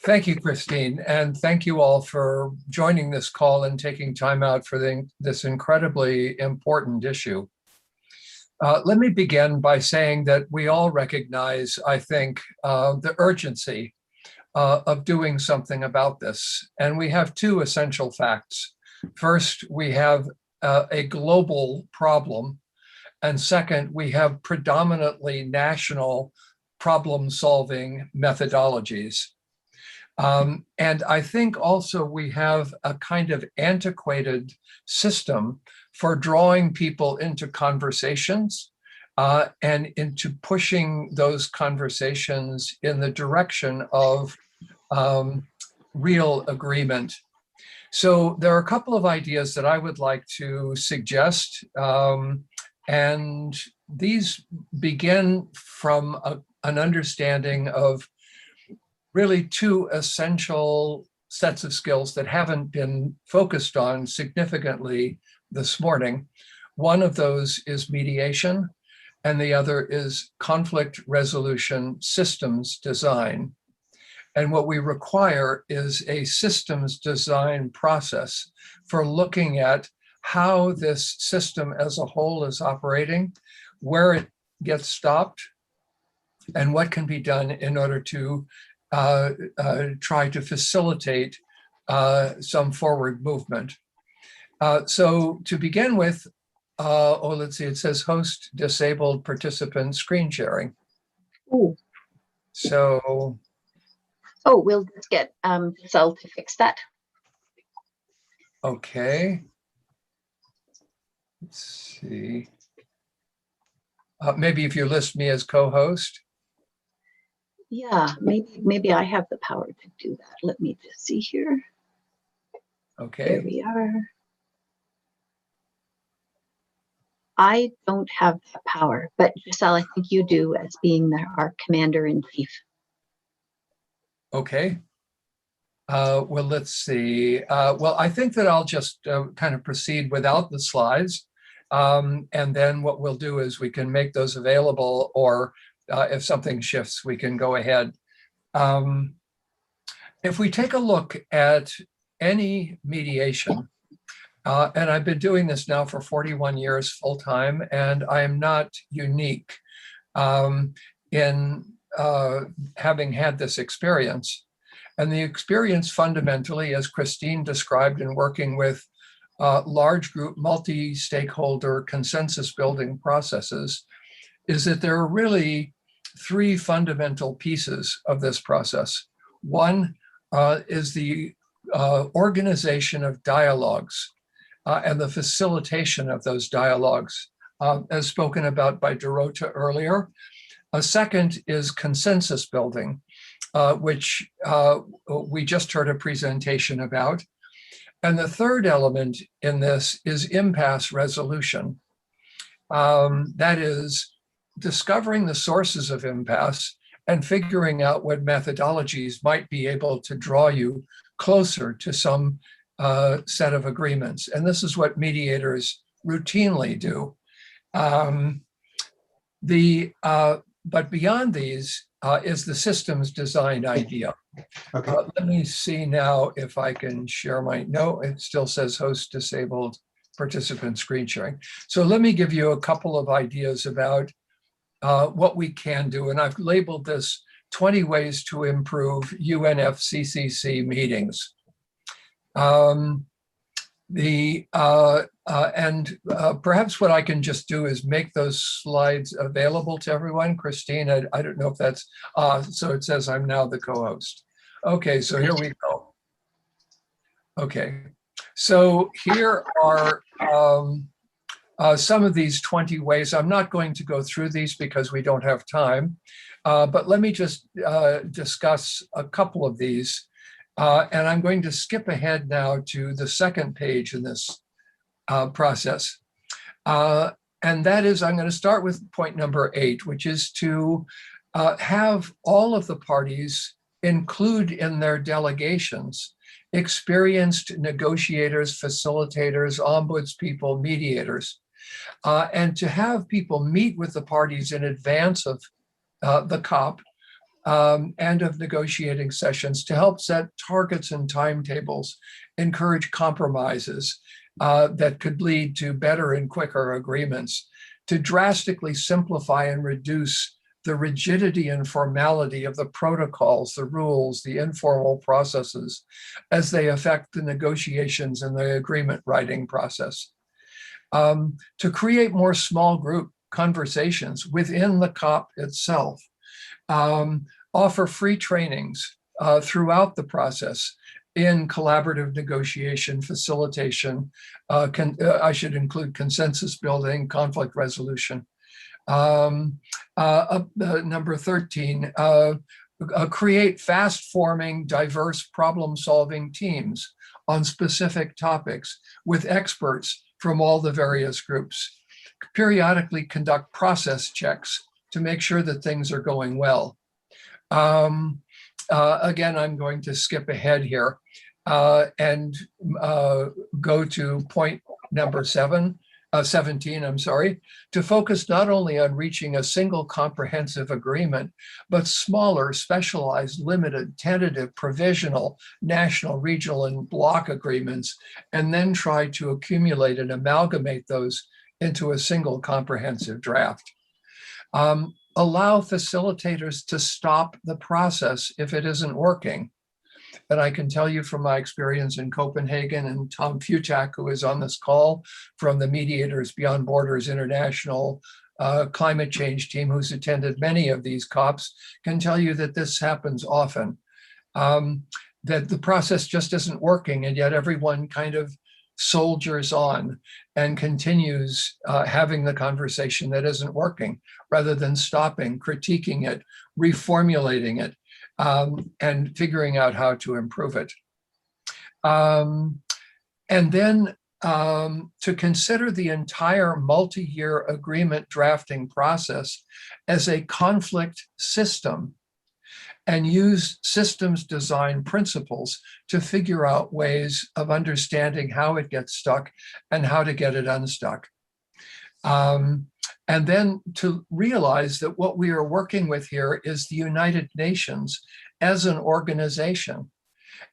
Speaker 8: Thank you, Christine, and thank you all for joining this call and taking time out for this incredibly important issue. Let me begin by saying that we all recognize, I think, the urgency of doing something about this. And we have two essential facts. First, we have a global problem. And second, we have predominantly national problem-solving methodologies. And I think also we have a kind of antiquated system for drawing people into conversations and into pushing those conversations in the direction of real agreement. So there are a couple of ideas that I would like to suggest, and these begin from an understanding of really two essential sets of skills that haven't been focused on significantly this morning. One of those is mediation, and the other is conflict resolution systems design. And what we require is a systems design process for looking at how this system as a whole is operating, where it gets stopped, and what can be done in order to try to facilitate some forward movement. So to begin with, let's see, it says host disabled participant screen sharing.
Speaker 1: Ooh.
Speaker 8: So.
Speaker 1: Oh, we'll just get Giselle to fix that.
Speaker 8: Okay. Let's see. Maybe if you list me as co-host.
Speaker 1: Yeah, maybe I have the power to do that. Let me just see here.
Speaker 8: Okay.
Speaker 1: Here we are. I don't have that power, but Giselle, I think you do as being our commander-in-chief.
Speaker 8: Okay. Well, let's see. Well, I think that I'll just kind of proceed without the slides. And then what we'll do is we can make those available, or if something shifts, we can go ahead. If we take a look at any mediation, and I've been doing this now for 41 years full time, and I am not unique in having had this experience. And the experience fundamentally, as Christine described in working with large group, multi-stakeholder consensus building processes, is that there are really three fundamental pieces of this process. One is the organization of dialogues and the facilitation of those dialogues, as spoken about by Dorota earlier. A second is consensus building, which we just heard a presentation about. And the third element in this is impasse resolution. That is discovering the sources of impasse and figuring out what methodologies might be able to draw you closer to some set of agreements. And this is what mediators routinely do. But beyond these is the systems design idea.
Speaker 9: Okay.
Speaker 8: Let me see now if I can share no, it still says host disabled participant screen sharing. So let me give you a couple of ideas about what we can do. And I've labeled this 20 ways to improve UNFCCC meetings. Perhaps what I can just do is make those slides available to everyone. Christine, I don't know if that's, so it says I'm now the co-host. Okay, so here we go. Okay, so here are some of these 20 ways. I'm not going to go through these because we don't have time, but let me just discuss a couple of these. And I'm going to skip ahead now to the second page in this process. And that is, I'm going to start with point number 8, which is to have all of the parties include in their delegations experienced negotiators, facilitators, ombudspeople, mediators, and to have people meet with the parties in advance of the COP and of negotiating sessions to help set targets and timetables, encourage compromises that could lead to better and quicker agreements, to drastically simplify and reduce the rigidity and formality of the protocols, the rules, the informal processes as they affect the negotiations and the agreement writing process. To create more small group conversations within the COP itself, offer free trainings throughout the process in collaborative negotiation, facilitation. I should include consensus building, conflict resolution. Number 13, create fast-forming, diverse problem-solving teams on specific topics with experts from all the various groups. Periodically conduct process checks to make sure that things are going well. Again, I'm going to skip ahead here and go to point number 17, I'm sorry, to focus not only on reaching a single comprehensive agreement, but smaller, specialized, limited, tentative, provisional, national, regional, and block agreements, and then try to accumulate and amalgamate those into a single comprehensive draft. Allow facilitators to stop the process if it isn't working. And I can tell you from my experience in Copenhagen, and Tom Futak, who is on this call from the Mediators Beyond Borders International climate change team, who's attended many of these COPs, can tell you that this happens often, that the process just isn't working, and yet everyone kind of soldiers on and continues having the conversation that isn't working, rather than stopping, critiquing it, reformulating it, and figuring out how to improve it. And then to consider the entire multi-year agreement drafting process as a conflict system and use systems design principles to figure out ways of understanding how it gets stuck and how to get it unstuck. And then to realize that what we are working with here is the United Nations as an organization.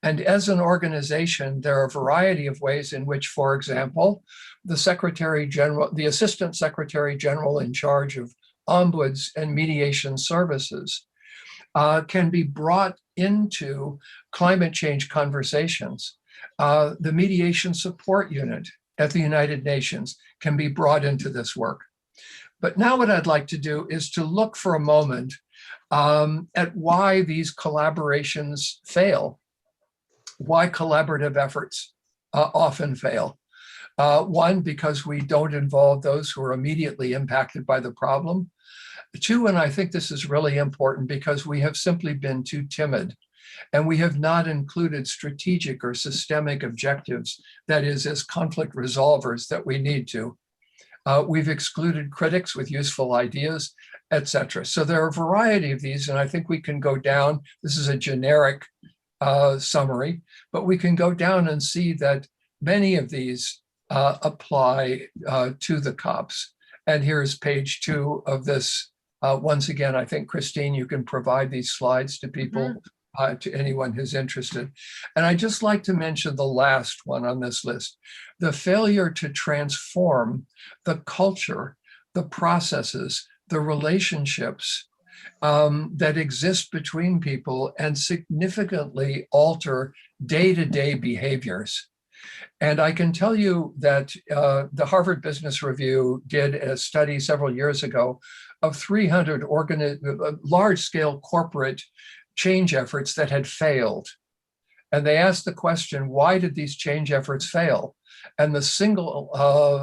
Speaker 8: And as an organization, there are a variety of ways in which, for example, the Secretary General, the Assistant Secretary General in charge of ombuds and mediation services can be brought into climate change conversations. The Mediation Support Unit at the United Nations can be brought into this work. But now what I'd like to do is to look for a moment at why these collaborations fail, why collaborative efforts often fail. One, because we don't involve those who are immediately impacted by the problem. Two, and I think this is really important, because we have simply been too timid and we have not included strategic or systemic objectives, that is, as conflict resolvers that we need to. We've excluded critics with useful ideas, etc. So there are a variety of these, and I think we can go down. This is a generic summary, but we can go down and see that many of these apply to the COPs. And here's page 2 of this. Once again, I think, Christine, you can provide these slides to people, to anyone who's interested. And I'd just like to mention the last one on this list, the failure to transform the culture, the processes, the relationships that exist between people and significantly alter day-to-day behaviors. And I can tell you that the Harvard Business Review did a study several years ago of 300 large-scale corporate change efforts that had failed. And they asked the question, why did these change efforts fail? And the single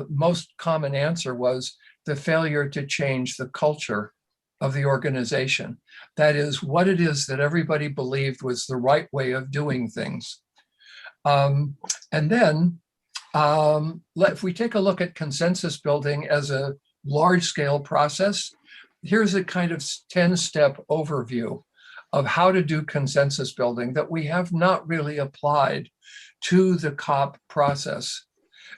Speaker 8: most common answer was the failure to change the culture of the organization. That is, what it is that everybody believed was the right way of doing things. And then if we take a look at consensus building as a large-scale process, here's a kind of 10-step overview of how to do consensus building that we have not really applied to the COP process.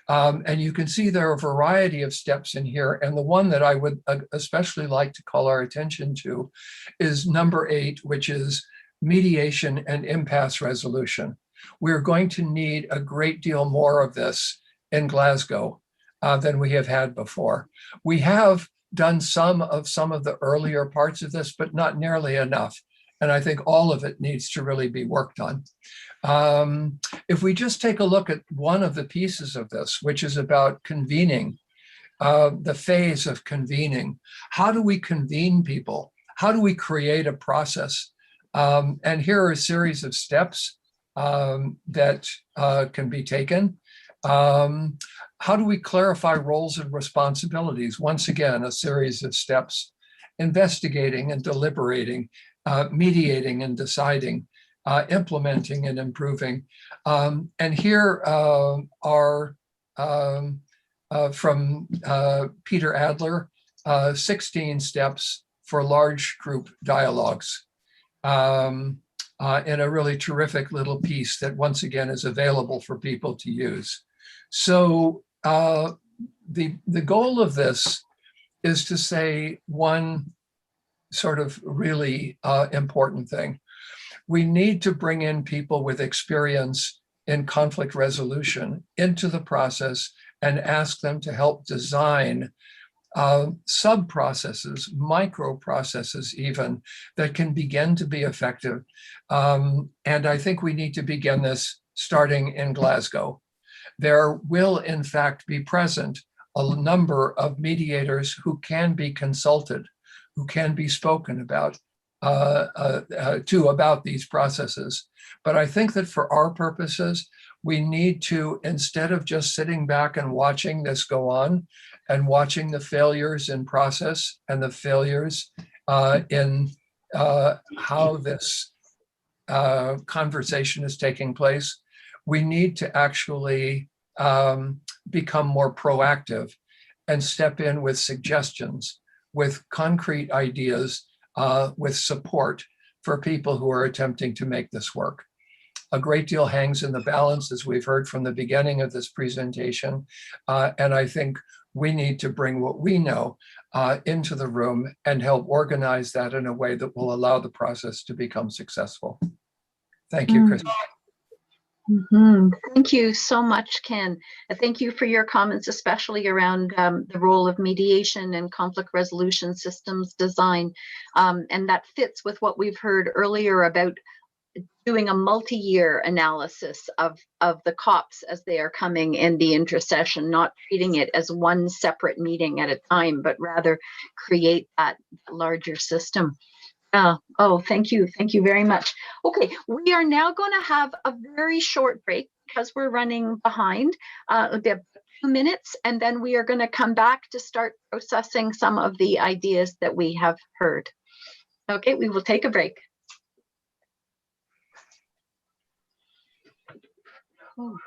Speaker 8: And you can see there are a variety of steps in here. And the one that I would especially like to call our attention to is number 8, which is mediation and impasse resolution. We're going to need a great deal more of this in Glasgow than we have had before. We have done some of the earlier parts of this, but not nearly enough. And I think all of it needs to really be worked on. If we just take a look at one of the pieces of this, which is about convening, the phase of convening. How do we convene people? How do we create a process? And here are a series of steps that can be taken. How do we clarify roles and responsibilities? Once again, a series of steps. Investigating and deliberating, mediating and deciding, implementing and improving. And here are from Peter Adler, 16 steps for large group dialogues, in a really terrific little piece that once again is available for people to use. So the goal of this is to say one sort of really important thing. We need to bring in people with experience in conflict resolution into the process and ask them to help design sub-processes, micro-processes even, that can begin to be effective. And I think we need to begin this starting in Glasgow. There will, in fact, be present a number of mediators who can be consulted, who can be spoken about about these processes. But I think that for our purposes, we need to, instead of just sitting back and watching this go on and watching the failures in process and the failures in how this conversation is taking place, we need to actually become more proactive and step in with suggestions, with concrete ideas, with support for people who are attempting to make this work. A great deal hangs in the balance, as we've heard from the beginning of this presentation. And I think we need to bring what we know into the room and help organize that in a way that will allow the process to become successful. Thank you, Chris.
Speaker 1: Thank you so much, Ken. Thank you for your comments, especially around the role of mediation and conflict resolution systems design. And that fits with what we've heard earlier about doing a multi-year analysis of the COPs as they are coming in the intersession, not treating it as one separate meeting at a time, but rather create that larger system. Oh, thank you. Thank you very much. Okay, we are now going to have a very short break because we're running behind, about 2 minutes, and then we are going to come back to start processing some of the ideas that we have heard. Okay, we will take a break. Oh.